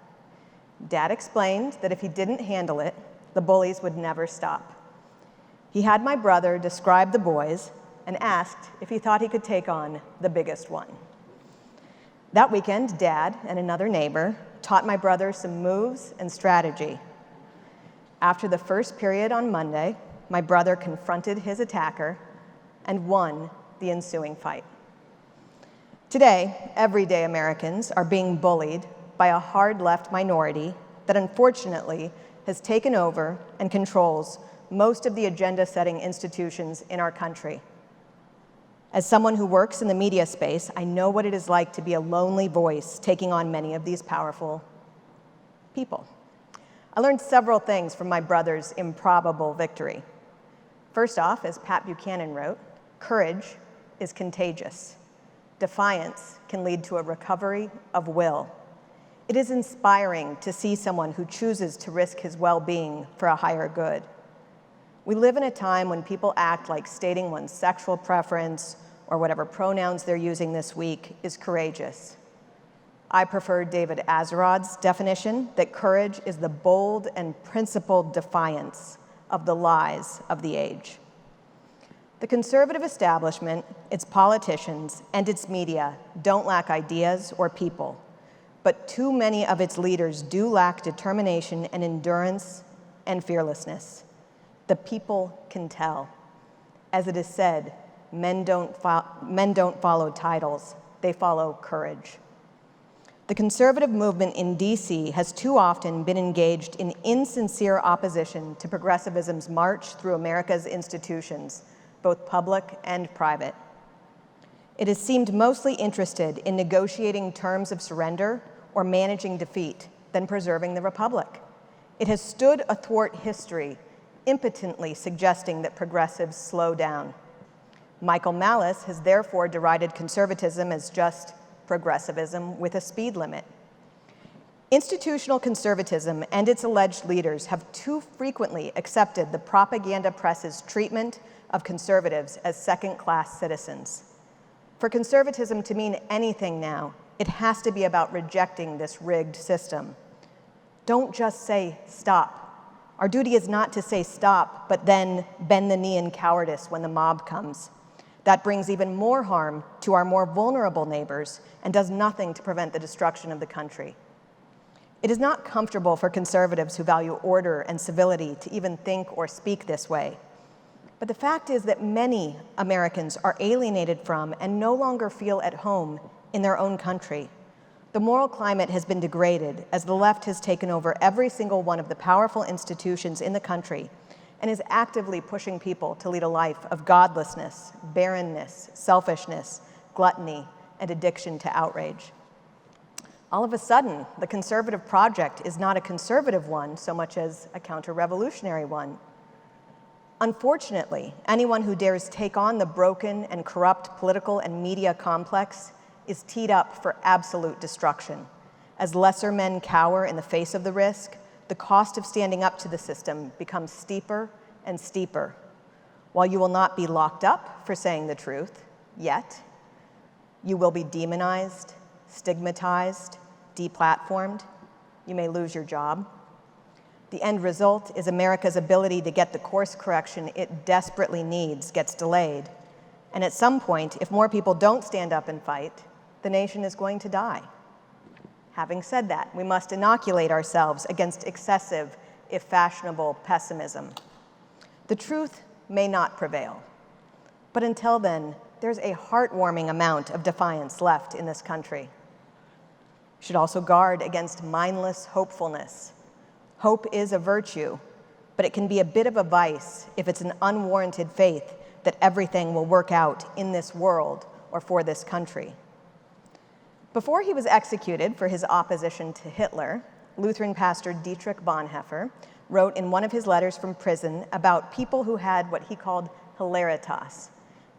S7: Dad explained that if he didn't handle it, the bullies would never stop. He had my brother describe the boys and asked if he thought he could take on the biggest one. That weekend, Dad and another neighbor taught my brother some moves and strategy. After the first period on Monday, my brother confronted his attacker and won the ensuing fight. Today, everyday Americans are being bullied by a hard-left minority that unfortunately has taken over and controls most of the agenda-setting institutions in our country. As someone who works in the media space, I know what it is like to be a lonely voice taking on many of these powerful people. I learned several things from my brother's improbable victory. First off, as Pat Buchanan wrote, courage is contagious. Defiance can lead to a recovery of will. It is inspiring to see someone who chooses to risk his well-being for a higher good. We live in a time when people act like stating one's sexual preference or whatever pronouns they're using this week is courageous. I prefer David Azerod's definition that courage is the bold and principled defiance of the lies of the age. The conservative establishment, its politicians, and its media don't lack ideas or people, but too many of its leaders do lack determination and endurance and fearlessness. The people can tell. As it is said, men don't follow titles, they follow courage. The conservative movement in D.C. has too often been engaged in insincere opposition to progressivism's march through America's institutions, both public and private. It has seemed mostly interested in negotiating terms of surrender or managing defeat than preserving the republic. It has stood athwart history, impotently suggesting that progressives slow down. Michael Malice has therefore derided conservatism as just progressivism with a speed limit. Institutional conservatism and its alleged leaders have too frequently accepted the propaganda press's treatment of conservatives as second-class citizens. For conservatism to mean anything now, it has to be about rejecting this rigged system. Don't just say stop. Our duty is not to say stop, but then bend the knee in cowardice when the mob comes. That brings even more harm to our more vulnerable neighbors and does nothing to prevent the destruction of the country. It is not comfortable for conservatives who value order and civility to even think or speak this way. But the fact is that many Americans are alienated from and no longer feel at home in their own country. The moral climate has been degraded as the left has taken over every single one of the powerful institutions in the country and is actively pushing people to lead a life of godlessness, barrenness, selfishness, gluttony, and addiction to outrage. All of a sudden, the conservative project is not a conservative one so much as a counter-revolutionary one. Unfortunately, anyone who dares take on the broken and corrupt political and media complex is teed up for absolute destruction. As lesser men cower in the face of the risk, the cost of standing up to the system becomes steeper and steeper. While you will not be locked up for saying the truth, yet, you will be demonized, stigmatized, deplatformed. You may lose your job. The end result is America's ability to get the course correction it desperately needs gets delayed. And at some point, if more people don't stand up and fight, the nation is going to die. Having said that, we must inoculate ourselves against excessive, if fashionable, pessimism. The truth may not prevail, but until then, there's a heartwarming amount of defiance left in this country. We should also guard against mindless hopefulness. Hope is a virtue, but it can be a bit of a vice if it's an unwarranted faith that everything will work out in this world or for this country. Before he was executed for his opposition to Hitler, Lutheran pastor Dietrich Bonhoeffer wrote in one of his letters from prison about people who had what he called hilaritas,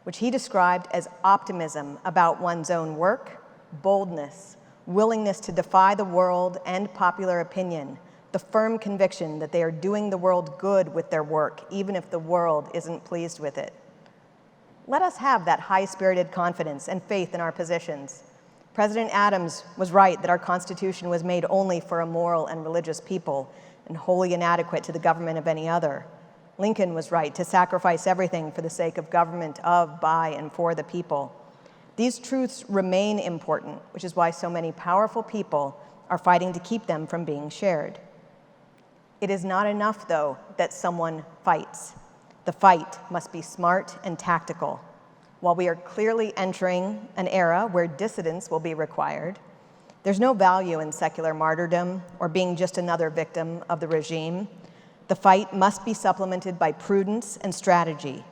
S7: which he described as optimism about one's own work, boldness, willingness to defy the world and popular opinion, the firm conviction that they are doing the world good with their work, even if the world isn't pleased with it. Let us have that high-spirited confidence and faith in our positions. President Adams was right that our Constitution was made only for a moral and religious people and wholly inadequate to the government of any other. Lincoln was right to sacrifice everything for the sake of government of, by, and for the people. These truths remain important, which is why so many powerful people are fighting to keep them from being shared. It is not enough, though, that someone fights. The fight must be smart and tactical. While we are clearly entering an era where dissidence will be required, there's no value in secular martyrdom or being just another victim of the regime. The fight must be supplemented by prudence and strategy.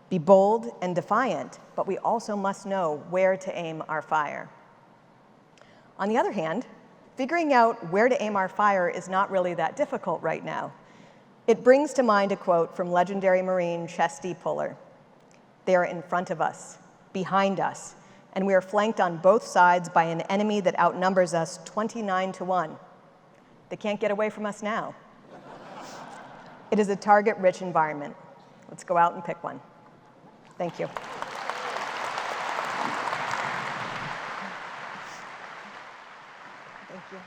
S7: Be bold and defiant, but we also must know where to aim our fire. On the other hand, figuring out where to aim our fire is not really that difficult right now. It brings to mind a quote from legendary Marine Chesty Puller. They are in front of us, behind us, and we are flanked on both sides by an enemy that outnumbers us 29-1. They can't get away from us now. It is a target-rich environment. Let's go out and pick one. Thank you. Thank you.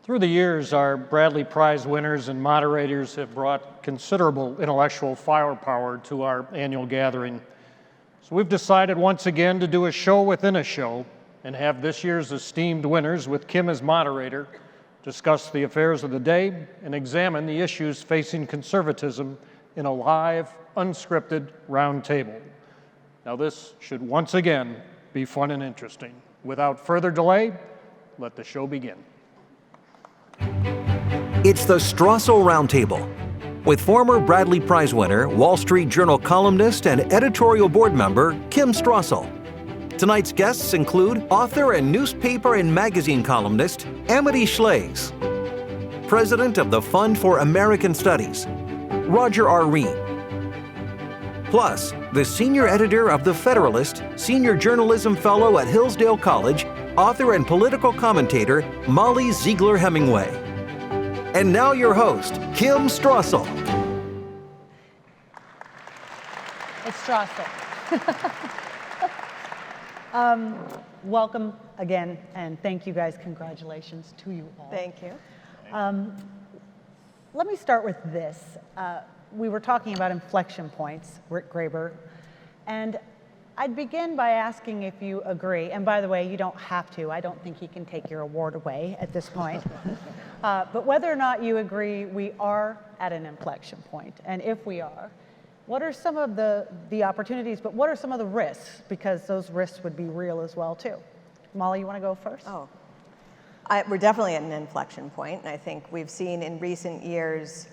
S3: Through the years, our Bradley Prize winners and moderators have brought considerable intellectual firepower to our annual gathering. So we've decided once again to do a show within a show and have this year's esteemed winners, with Kim as moderator, discuss the affairs of the day and examine the issues facing conservatism in a live, unscripted roundtable. Now this should once again be fun and interesting. Without further delay, let the show begin.
S1: It's the Strassel Roundtable with former Bradley Prize winner, Wall Street Journal columnist, and editorial board member Kim Strassel. Tonight's guests include author and newspaper and magazine columnist Amity Shlaes, president of the Fund for American Studies, Roger R. Ream, plus the senior editor of The Federalist, senior journalism fellow at Hillsdale College, author and political commentator Mollie Hemingway. And now your host, Kim Strassel.
S4: Ms. Strassel. Welcome again, and thank you guys. Congratulations to you all.
S7: Thank you.
S4: Let me start with this. We were talking about inflection points, Rick Graber, and I'd begin by asking if you agree, and by the way, you don't have to. I don't think he can take your award away at this point. But whether or not you agree we are at an inflection point, and if we are, what are some of the opportunities, but what are some of the risks? Because those risks would be real as well, too. Mollie, you want to go first?
S7: Oh, we're definitely at an inflection point, and I think we've seen in recent years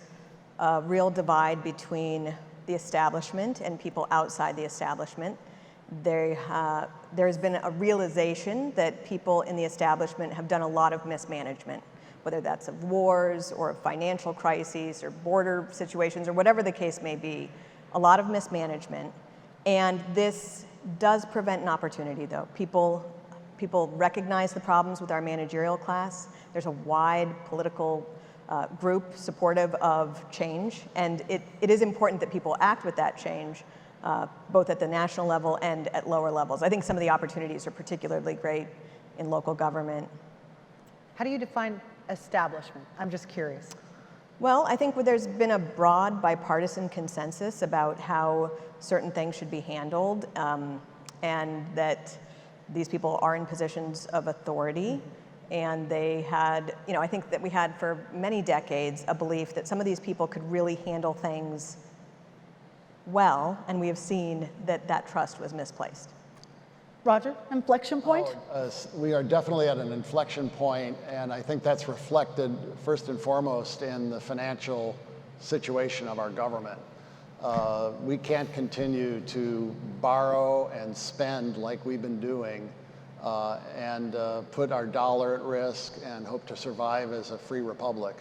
S7: a real divide between the establishment and people outside the establishment. There's been a realization that people in the establishment have done a lot of mismanagement, whether that's of wars or of financial crises or border situations or whatever the case may be, a lot of mismanagement. And this does prevent an opportunity, though. People recognize the problems with our managerial class. There's a wide political group supportive of change, and it is important that people act with that change, both at the national level and at lower levels. I think some of the opportunities are particularly great in local government.
S4: How do you define establishment? I'm just curious.
S7: Well, I think there's been a broad bipartisan consensus about how certain things should be handled, and that these people are in positions of authority. And they had, I think that we had for many decades a belief that some of these people could really handle things well, and we have seen that that trust was misplaced.
S4: Roger, inflection point?
S6: We are definitely at an inflection point, and I think that's reflected first and foremost in the financial situation of our government. We can't continue to borrow and spend like we've been doing and put our dollar at risk and hope to survive as a free republic.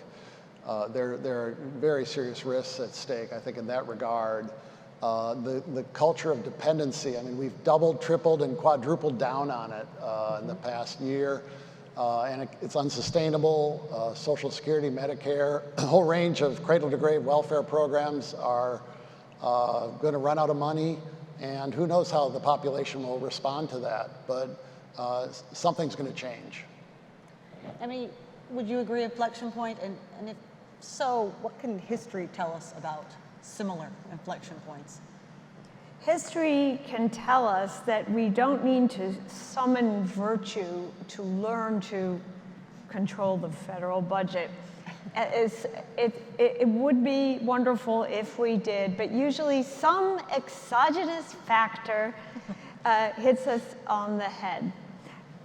S6: There are very serious risks at stake, I think, in that regard. The culture of dependency, I mean, we've doubled, tripled, and quadrupled down on it in the past year, and it's unsustainable. Social Security, Medicare, a whole range of cradle-to-grave welfare programs are going to run out of money, and who knows how the population will respond to that, but something's going to change.
S4: I mean, would you agree inflection point? And if so, what can history tell us about similar inflection points?
S5: History can tell us that we don't need to summon virtue to learn to control the federal budget. It would be wonderful if we did, but usually some exogenous factor hits us on the head.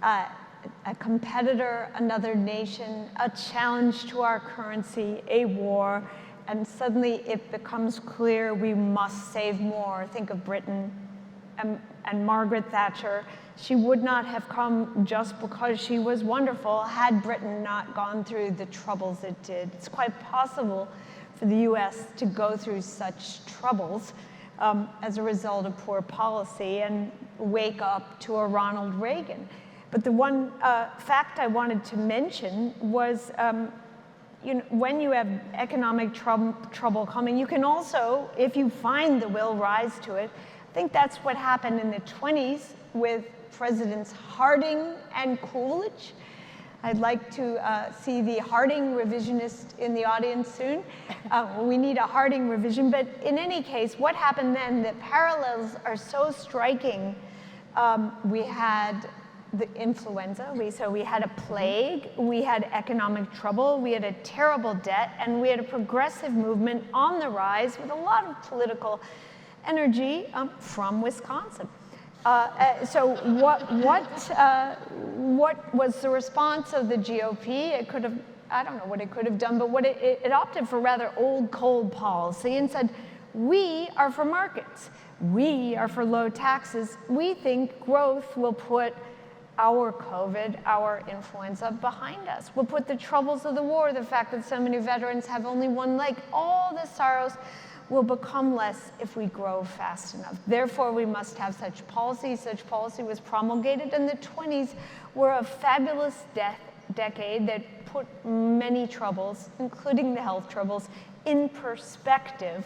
S5: A competitor, another nation, a challenge to our currency, a war, and suddenly it becomes clear we must save more. Think of Britain and Margaret Thatcher. She would not have come just because she was wonderful had Britain not gone through the troubles it did. It's quite possible for the US to go through such troubles as a result of poor policy and wake up to a Ronald Reagan. But the one fact I wanted to mention was when you have economic trouble coming, you can also, if you find the will, rise to it. I think that's what happened in the 20s with Presidents Harding and Coolidge. I'd like to see the Harding revisionist in the audience soon. We need a Harding revision, but in any case, what happened then, the parallels are so striking. We had the influenza, so we had a plague, we had economic trouble, we had a terrible debt, and we had a progressive movement on the rise with a lot of political energy from Wisconsin. So what was the response of the GOP? It could have, I don't know what it could have done, but what it opted for rather old cold policy and said, we are for markets, we are for low taxes, we think growth will put our COVID, our influenza behind us. We'll put the troubles of the war, the fact that so many veterans have only one leg, all the sorrows will become less if we grow fast enough. Therefore, we must have such policy. Such policy was promulgated, and the 20s were a fabulous decade that put many troubles, including the health troubles, in perspective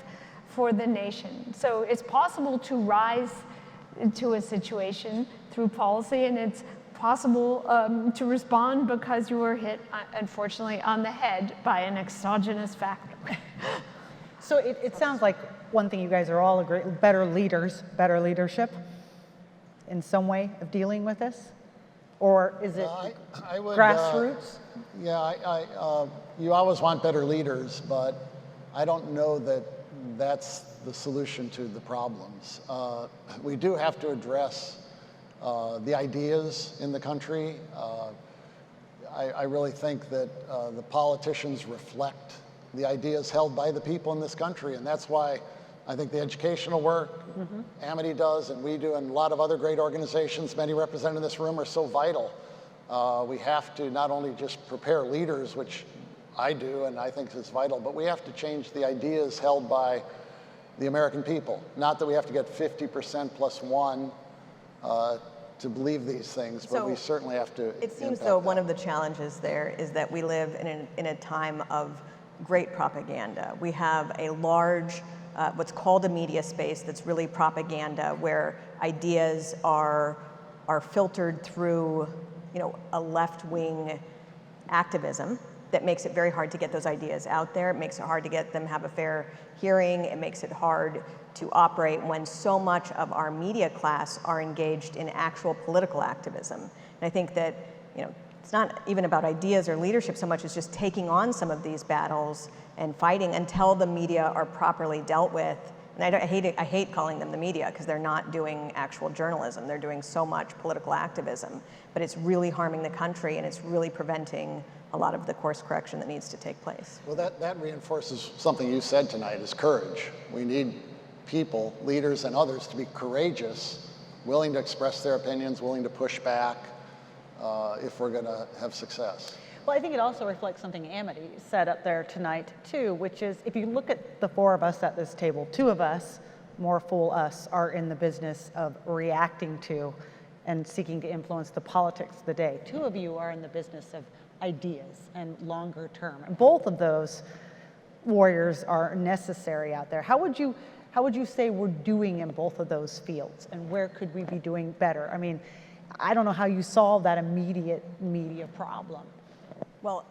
S5: for the nation. So it's possible to rise to a situation through policy, and it's possible to respond because you were hit, unfortunately, on the head by an exogenous factor.
S4: So it sounds like one thing you guys are all agree, better leaders, better leadership in some way of dealing with this? Or is it
S6: I would,
S4: grassroots?
S6: You always want better leaders, but I don't know that that's the solution to the problems. We do have to address the ideas in the country. I really think that the politicians reflect the ideas held by the people in this country, and that's why I think the educational work Amity does, and we do, and a lot of other great organizations, many represented in this room, are so vital. We have to not only just prepare leaders, which I do and I think is vital, but we have to change the ideas held by the American people. Not that we have to get 50% plus one to believe these things, but we certainly have to.
S7: It seems though one of the challenges there is that we live in a time of great propaganda. We have a large, what's called a media space that's really propaganda, where ideas are filtered through, a left-wing activism that makes it very hard to get those ideas out there. It makes it hard to get them have a fair hearing. It makes it hard to operate when so much of our media class are engaged in actual political activism. And I think that, it's not even about ideas or leadership so much as just taking on some of these battles and fighting until the media are properly dealt with. And I hate calling them the media because they're not doing actual journalism. They're doing so much political activism, but it's really harming the country and it's really preventing a lot of the course correction that needs to take place.
S6: Well, that reinforces something you said tonight, is courage. We need people, leaders and others, to be courageous, willing to express their opinions, willing to push back if we're going to have success.
S4: Well, I think it also reflects something Amity said up there tonight, too, which is if you look at the four of us at this table, two of us, more fool us, are in the business of reacting to and seeking to influence the politics of the day. Two of you are in the business of ideas and longer term. And both of those warriors are necessary out there. How would you say we're doing in both of those fields, and where could we be doing better? I mean, I don't know how you solve that immediate media problem.
S7: Well,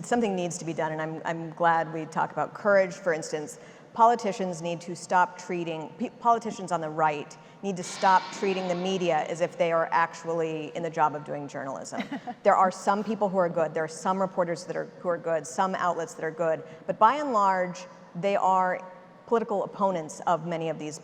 S7: something needs to be done, and I'm glad we talk about courage. For instance, politicians need to stop treating, politicians on the right need to stop treating the media as if they are actually in the job of doing journalism. There are some people who are good, there are some reporters who are good, some outlets that are good, but by and large, they are political opponents of many of these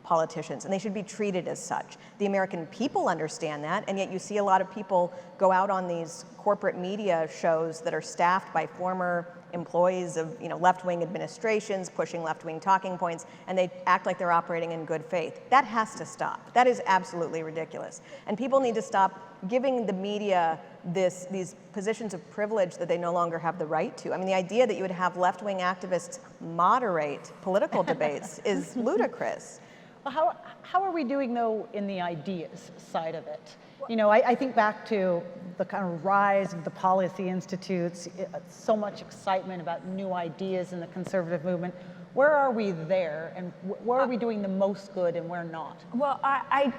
S7: politicians, and they should be treated as such. The American people understand that, and yet you see a lot of people go out on these corporate media shows that are staffed by former employees of left-wing administrations pushing left-wing talking points, and they act like they're operating in good faith. That has to stop. That is absolutely ridiculous. And people need to stop giving the media these positions of privilege that they no longer have the right to. I mean, the idea that you would have left-wing activists moderate political debates is ludicrous.
S4: Well, how are we doing, though, in the ideas side of it? I think back to the kind of rise of the policy institutes, so much excitement about new ideas in the conservative movement. Where are we there, and where are we doing the most good and where not?
S5: Well, I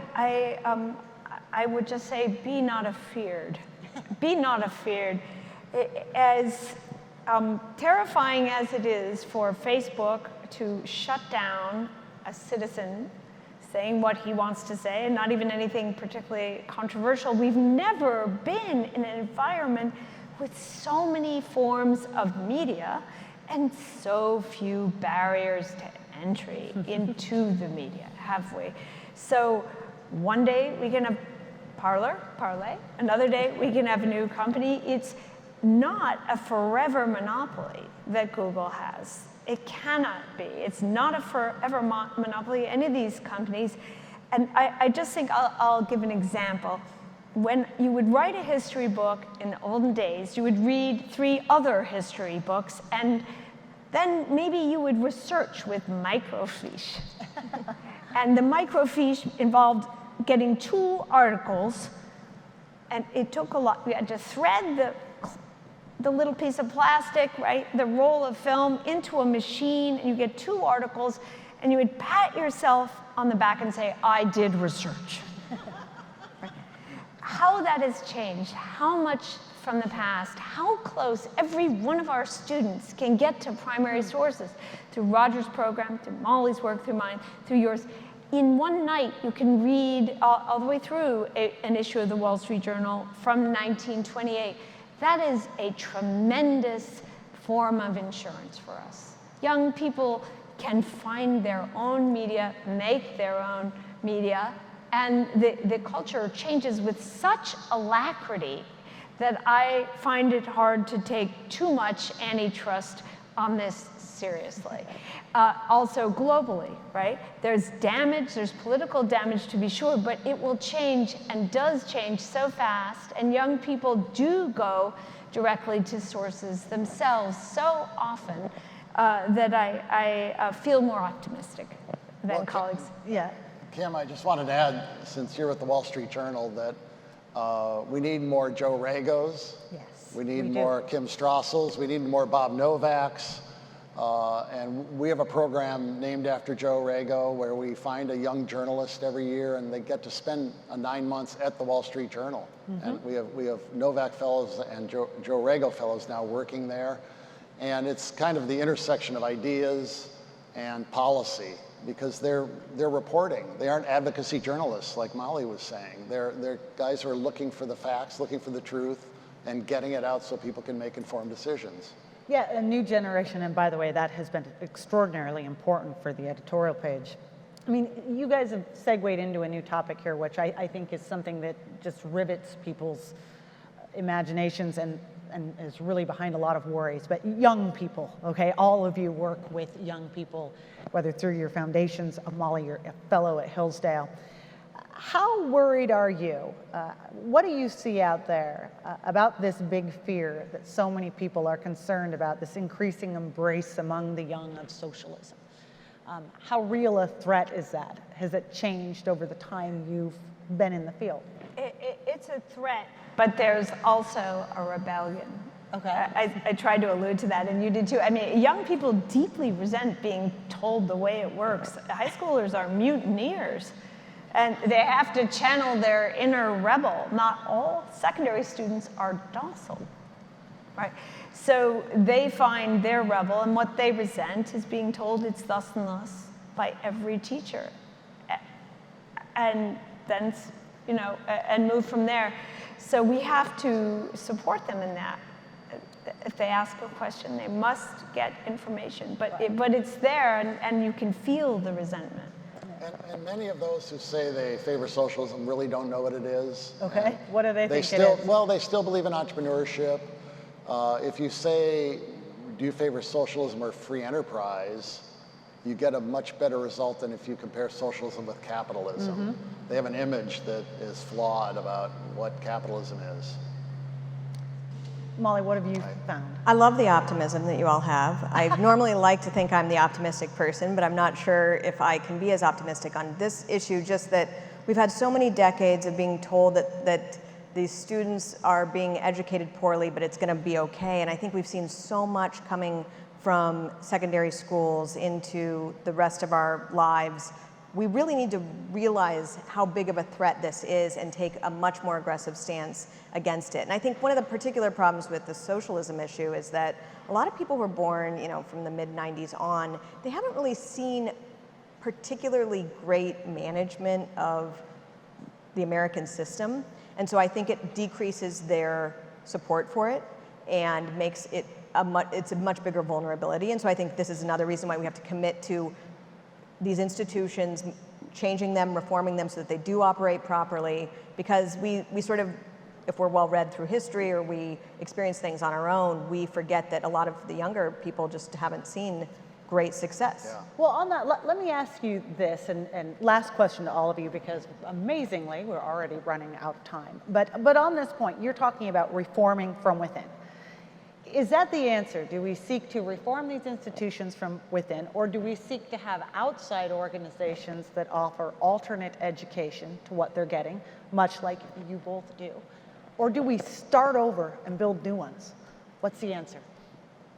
S5: would just say, be not afeared. Be not afeared. As terrifying as it is for Facebook to shut down a citizen saying what he wants to say, and not even anything particularly controversial, we've never been in an environment with so many forms of media and so few barriers to entry into the media, have we? So one day we can have parlay, another day we can have a new company. It's not a forever monopoly that Google has. It cannot be. It's not a forever monopoly, any of these companies. And I just think I'll give an example. When you would write a history book in the olden days, you would read 3 other history books, and then maybe you would research with microfiche. And the microfiche involved getting 2 articles, and it took a lot. We had to thread the little piece of plastic, right, the roll of film into a machine, and you get 2 articles, and you would pat yourself on the back and say, I did research. Right? How that has changed, how much from the past, how close every one of our students can get to primary sources through Roger's program, through Mollie's work, through mine, through yours. In one night, you can read all the way through an issue of the Wall Street Journal from 1928. That is a tremendous form of insurance for us. Young people can find their own media, make their own media, and the culture changes with such alacrity that I find it hard to take too much antitrust on this seriously. Also globally, right? There's damage, there's political damage to be sure, but it will change and does change so fast, and young people do go directly to sources themselves so often that I feel more optimistic than colleagues.
S4: Yeah.
S6: Kim, I just wanted to add, since you're at the Wall Street Journal, that we need more Joe Ragos.
S4: Yes.
S6: We need more Kim Strassels. We need more Bob Novaks. And we have a program named after Joe Rago where we find a young journalist every year, and they get to spend 9 months at the Wall Street Journal. And we have Novak fellows and Joe Rago fellows now working there. And it's kind of the intersection of ideas and policy, because they're reporting. They aren't advocacy journalists like Mollie was saying. They're guys who are looking for the facts, looking for the truth, and getting it out so people can make informed decisions.
S4: Yeah, a new generation, and by the way, that has been extraordinarily important for the editorial page. I mean, you guys have segued into a new topic here, which I think is something that just rivets people's imaginations and is really behind a lot of worries. But young people, okay? All of you work with young people, whether through your foundations. Mollie, you're a fellow at Hillsdale. How worried are you? What do you see out there about this big fear that so many people are concerned about, this increasing embrace among the young of socialism? How real a threat is that? Has it changed over the time you've been in the field?
S5: It's a threat, but there's also a rebellion.
S4: Okay.
S5: I tried to allude to that, and you did too. I mean, young people deeply resent being told the way it works. High schoolers are mutineers. And they have to channel their inner rebel. Not all secondary students are docile, right? So they find their rebel, and what they resent is being told it's thus and thus by every teacher. And then, you know, and move from there. So we have to support them in that. If they ask a question, they must get information. But it's there, and you can feel the resentment.
S6: And many of those who say they favor socialism really don't know what it is.
S4: Okay, what do they think
S6: it is? Well, they still believe in entrepreneurship. If you say, do you favor socialism or free enterprise, you get a much better result than if you compare socialism with capitalism. They have an image that is flawed about what capitalism is.
S4: Mollie, what have you found?
S7: I love the optimism that you all have. I normally like to think I'm the optimistic person, but I'm not sure if I can be as optimistic on this issue, just that we've had so many decades of being told that these students are being educated poorly, but it's going to be okay. And I think we've seen so much coming from secondary schools into the rest of our lives. We really need to realize how big of a threat this is and take a much more aggressive stance against it. And I think one of the particular problems with the socialism issue is that a lot of people were born, you know, from the mid-90s on, they haven't really seen particularly great management of the American system. And so I think it decreases their support for it and makes it it's a much bigger vulnerability. And so I think this is another reason why we have to commit to these institutions, changing them, reforming them so that they do operate properly, because we sort of, if we're well read through history or we experience things on our own, we forget that a lot of the younger people just haven't seen great success.
S6: Yeah.
S4: Well, on that, let me ask you this, and last question to all of you, because amazingly, we're already running out of time. But on this point, you're talking about reforming from within. Is that the answer? Do we seek to reform these institutions from within, or do we seek to have outside organizations that offer alternate education to what they're getting, much like you both do? Or do we start over and build new ones? What's the answer?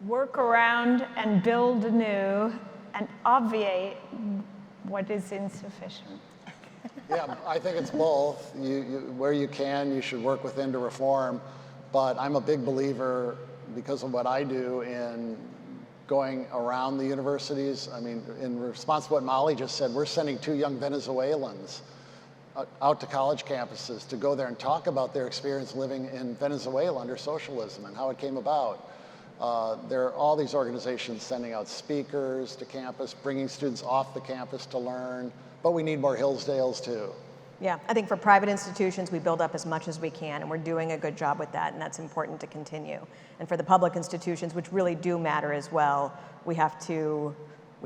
S5: Work around and build anew and obviate what is insufficient.
S6: Yeah, I think it's both. Where you can, you should work within to reform. But I'm a big believer, because of what I do, in going around the universities. I mean, in response to what Mollie just said, we're sending 2 young Venezuelans out to college campuses to go there and talk about their experience living in Venezuela under socialism and how it came about. There are all these organizations sending out speakers to campus, bringing students off the campus to learn, but we need more Hillsdales too.
S7: Yeah, I think for private institutions, we build up as much as we can, and we're doing a good job with that, and that's important to continue. And for the public institutions, which really do matter as well, we have to,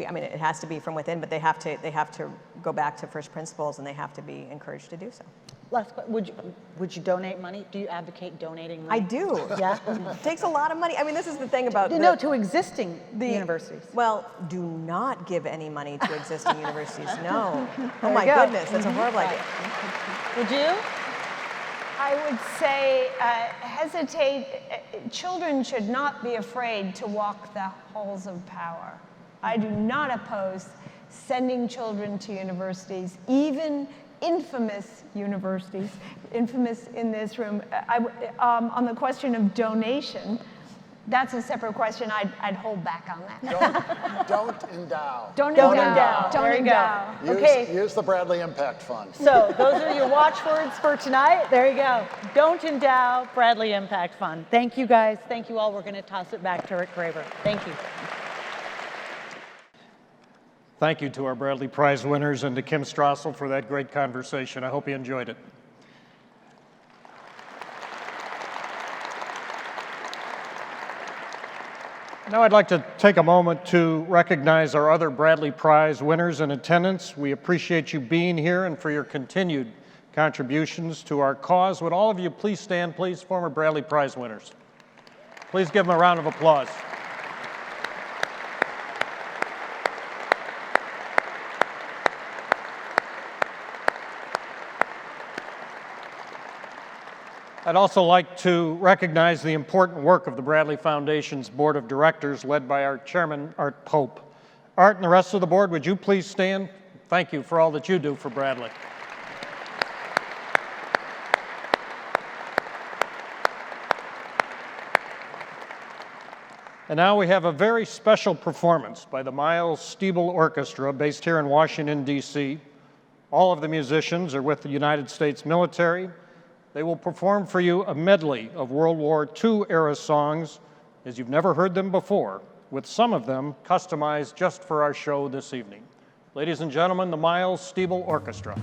S7: I mean, it has to be from within, but they have to go back to first principles, and they have to be encouraged to do so.
S4: Last question, would you donate money? Do you advocate donating money?
S7: I do.
S4: Yeah?
S7: It takes a lot of money. I mean, this is the thing about
S4: No, to existing universities.
S7: Well, do not give any money to existing universities. No. Oh
S4: There
S7: my
S4: you go.
S7: goodness, that's a horrible idea.
S4: Would you?
S5: I would say hesitate. Children should not be afraid to walk the halls of power. I do not oppose sending children to universities, even infamous universities, infamous in this room. On the question of donation, that's a separate question. I'd hold back on that.
S6: Don't endow.
S5: Don't
S4: Don't
S5: endow.
S4: endow.
S5: Don't
S4: There you go.
S5: endow.
S6: Use,
S4: Okay.
S6: use the Bradley Impact Fund.
S4: So those are your watchwords for tonight. There you go. Don't endow Bradley Impact Fund. Thank you guys. Thank you all. We're going to toss it back to Rick Graber. Thank you.
S3: Thank you to our Bradley Prize winners and to Kim Strassel for that great conversation. I hope you enjoyed it. Now I'd like to take a moment to recognize our other Bradley Prize winners in attendance. We appreciate you being here and for your continued contributions to our cause. Would all of you please stand, please, former Bradley Prize winners. Please give them a round of applause. I'd also like to recognize the important work of the Bradley Foundation's Board of Directors, led by our chairman, Art Pope. Art and the rest of the board, would you please stand? Thank you for all that you do for Bradley. And now we have a very special performance by the Miles Stiebel Orchestra, based here in Washington, D.C. All of the musicians are with the United States military. They will perform for you a medley of World War II-era songs, as you've never heard them before, with some of them customized just for our show this evening. Ladies and gentlemen, the Miles Stiebel Orchestra.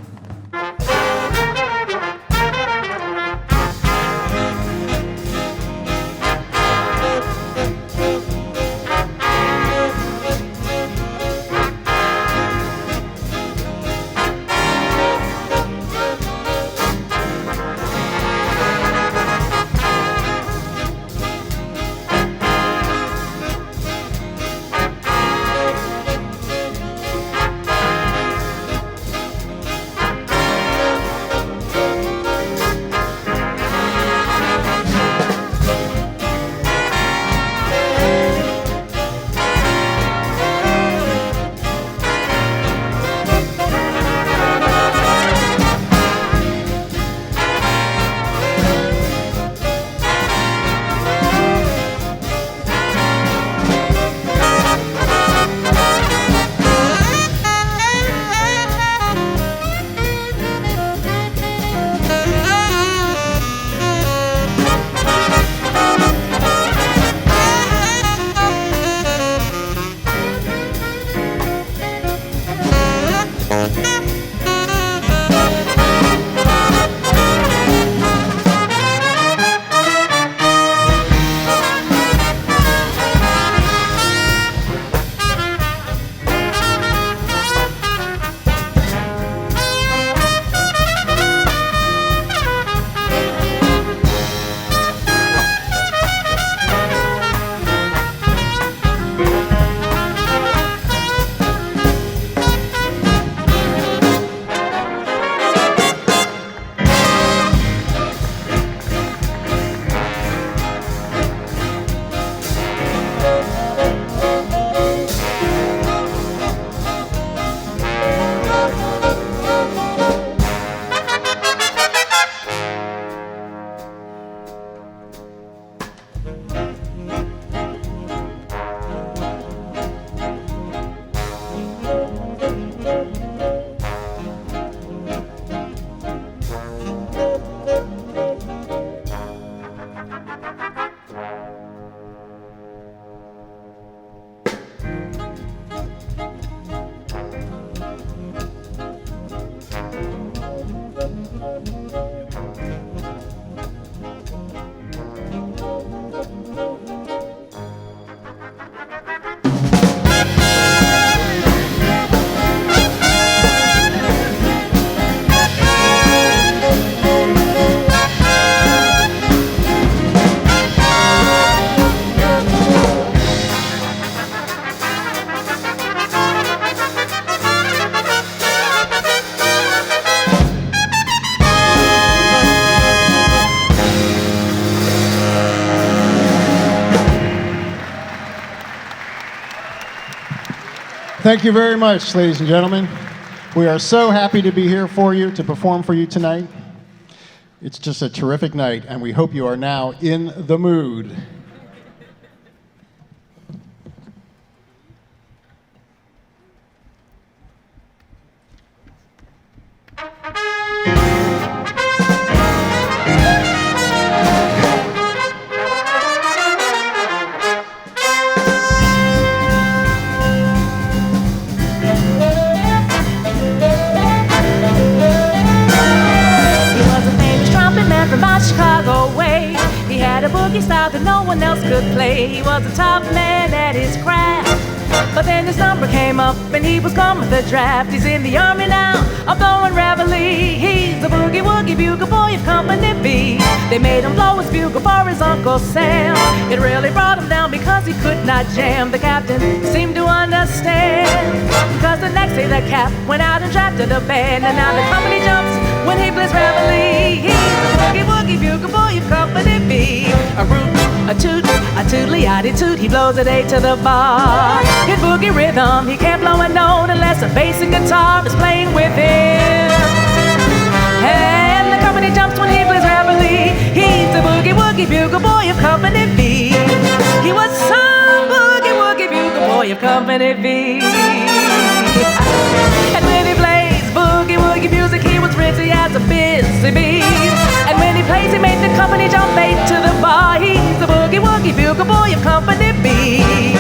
S8: Thank you very much, ladies and gentlemen. We are so happy to be here for you, to perform for you tonight. It's just a terrific night, and we hope you are now in the mood.
S2: Chicago way. He had a boogie style that no one else could play. He was a top man at his craft. But then his number came up and he was gone with the draft. He's in the army now, I'm blowing reveille. He's the boogie woogie bugle boy of Company B. They made him blow his bugle for his Uncle Sam. It really brought him down because he could not jam. The captain seemed to understand, because the next day the cap went out and drafted a band. And now the company jumps when he plays reveille. He's the boogie woogie bugle boy of Company B. A root, a toot, a tootly-eyed toot. He blows a day to the bar. His boogie rhythm, he can't blow a note unless a bass and guitar is playing with him. And the company jumps when he plays reveille. He's the boogie woogie bugle boy of Company B. He was some boogie woogie bugle boy of Company B. And when he plays boogie woogie music, he was ritzy as a busy bee. And when he plays, he made the company jump late to the bar. He's the boogie woogie bugle boy of Company B.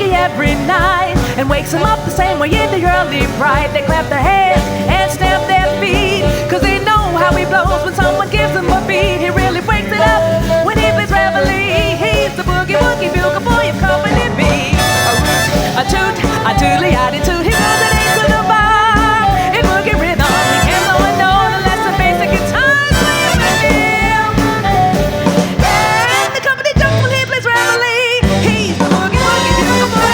S2: Every night, and wakes them up the same way in the early bright. They clap their hands and stamp their feet, cause they know how he blows when someone gives him a beat. He really breaks it up when he plays reveille. He's the boogie woogie bugle boy of Company B. A toot, a tootly-eyed toot. He blows it into the bar. In boogie rhythm, he can't blow a note unless the basic guitar's playing with him. And the company jumps when he plays reveille. He's the boogie woogie bugle boy.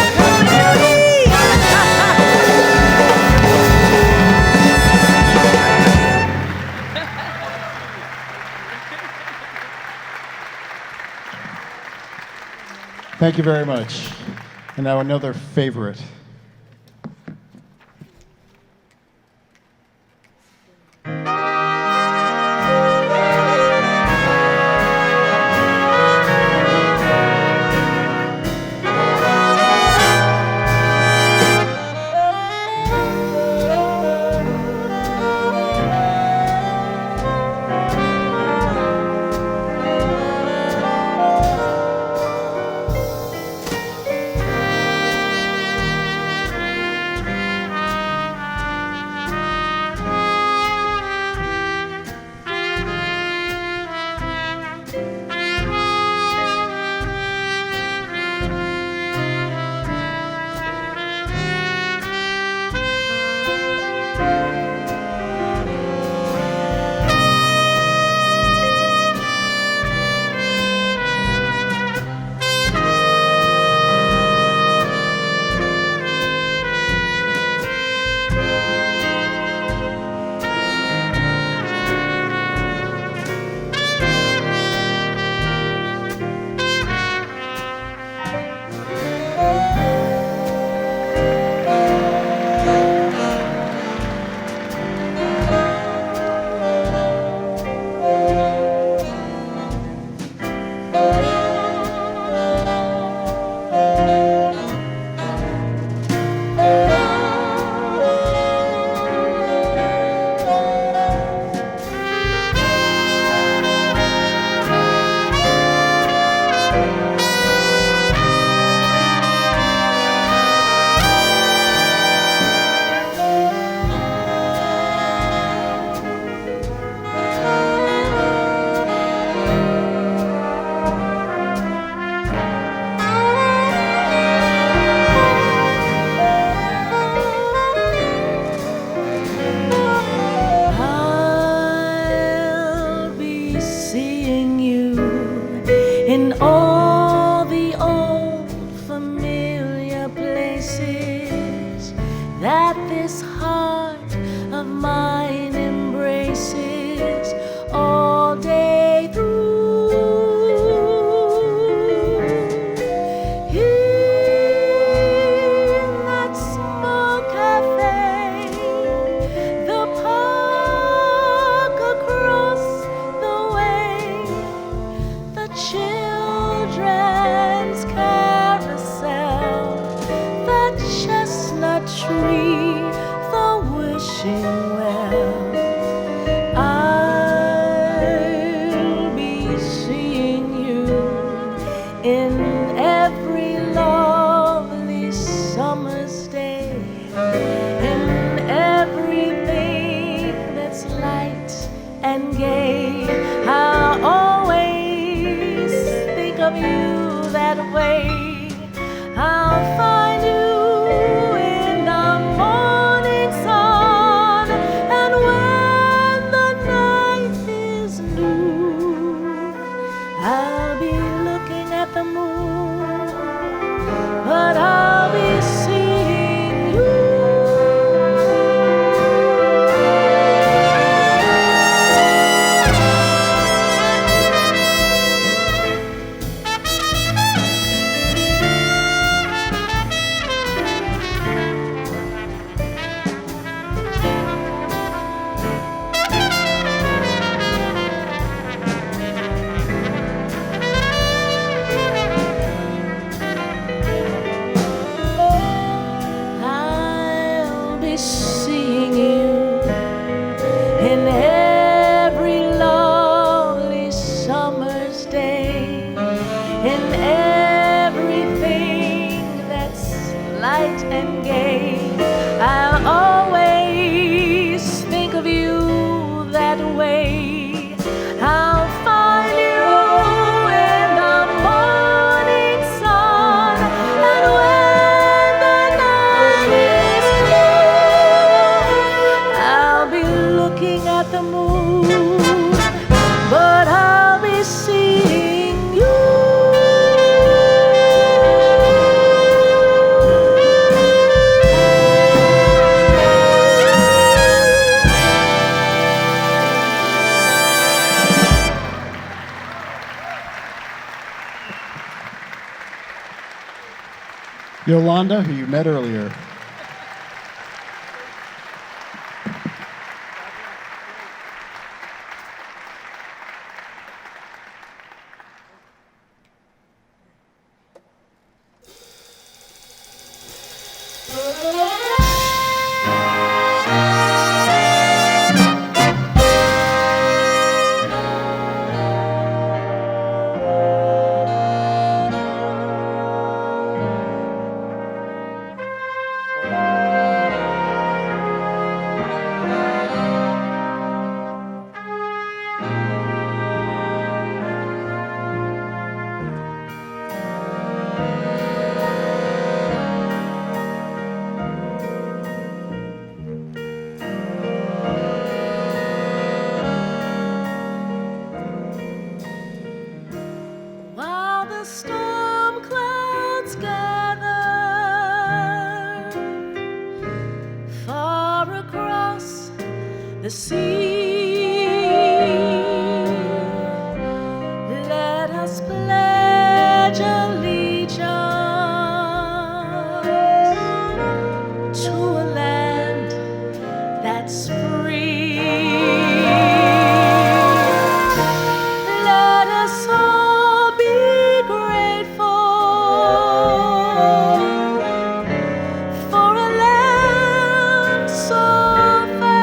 S8: Thank you very much. And now another favorite.
S2: children's carousel, the chestnut tree, the wishing well. I'll be seeing you in every lovely summer's day, in everything that's light and gay. I'll always think of you that way. I'll find you in the morning sun, and when the night is new, I'll be looking at the moon, but I'll be seeing you. I'll be seeing you in every lovely summer's day, in everything that's light and gay. I'll always think of you that way. I'll find you in the morning sun, and when the night is through, I'll be looking at the moon, but I'll be seeing you.
S8: Yolanda, who you met earlier. While the storm clouds gather far across the sea, let us pledge allegiance to a land that's free. Let us all be grateful for a land so fair.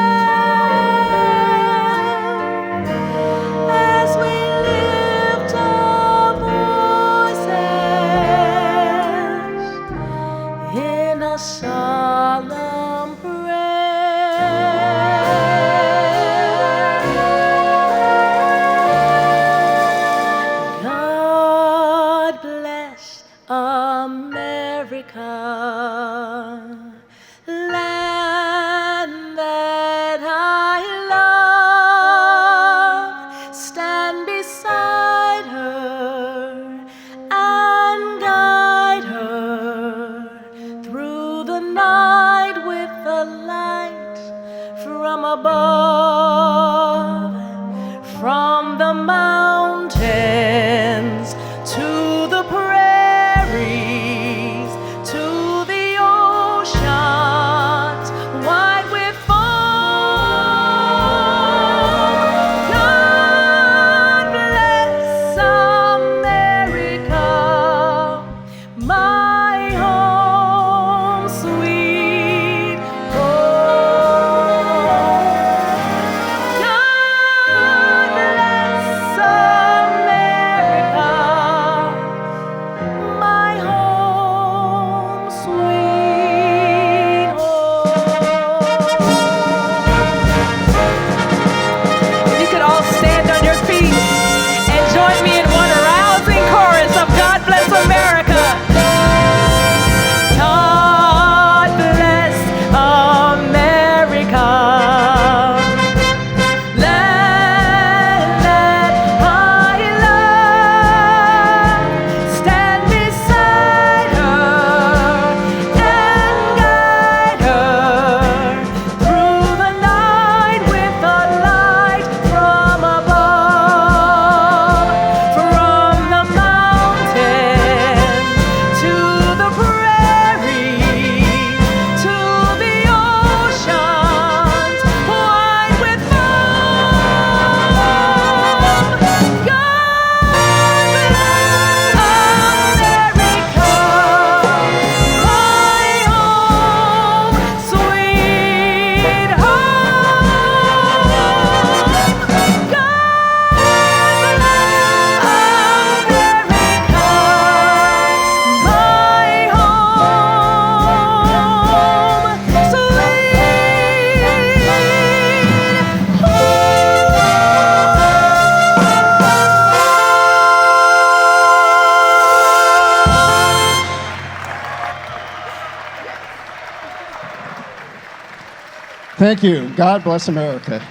S8: Thank you. God bless America.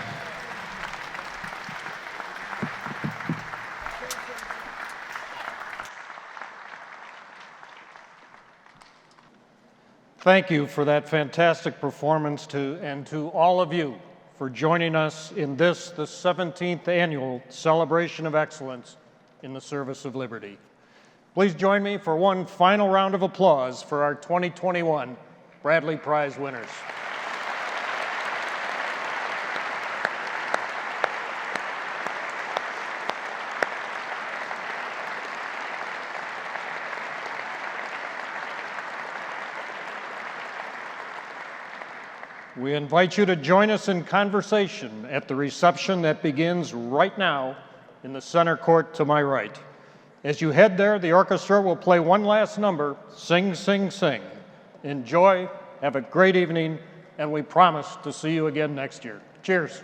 S3: Thank you for that fantastic performance, and to all of you for joining us in the 17th Annual Celebration of Excellence in the Service of Liberty. Please join me for one final round of applause for our 2021 Bradley Prize winners. We invite you to join us in conversation at the reception that begins right now in the center court to my right. As you head there, the orchestra will play one last number, Sing, Sing, Sing. Enjoy, have a great evening, and we promise to see you again next year. Cheers.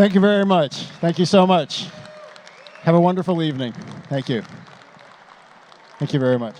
S8: Thank you very much. Thank you so much. Have a wonderful evening. Thank you. Thank you very much.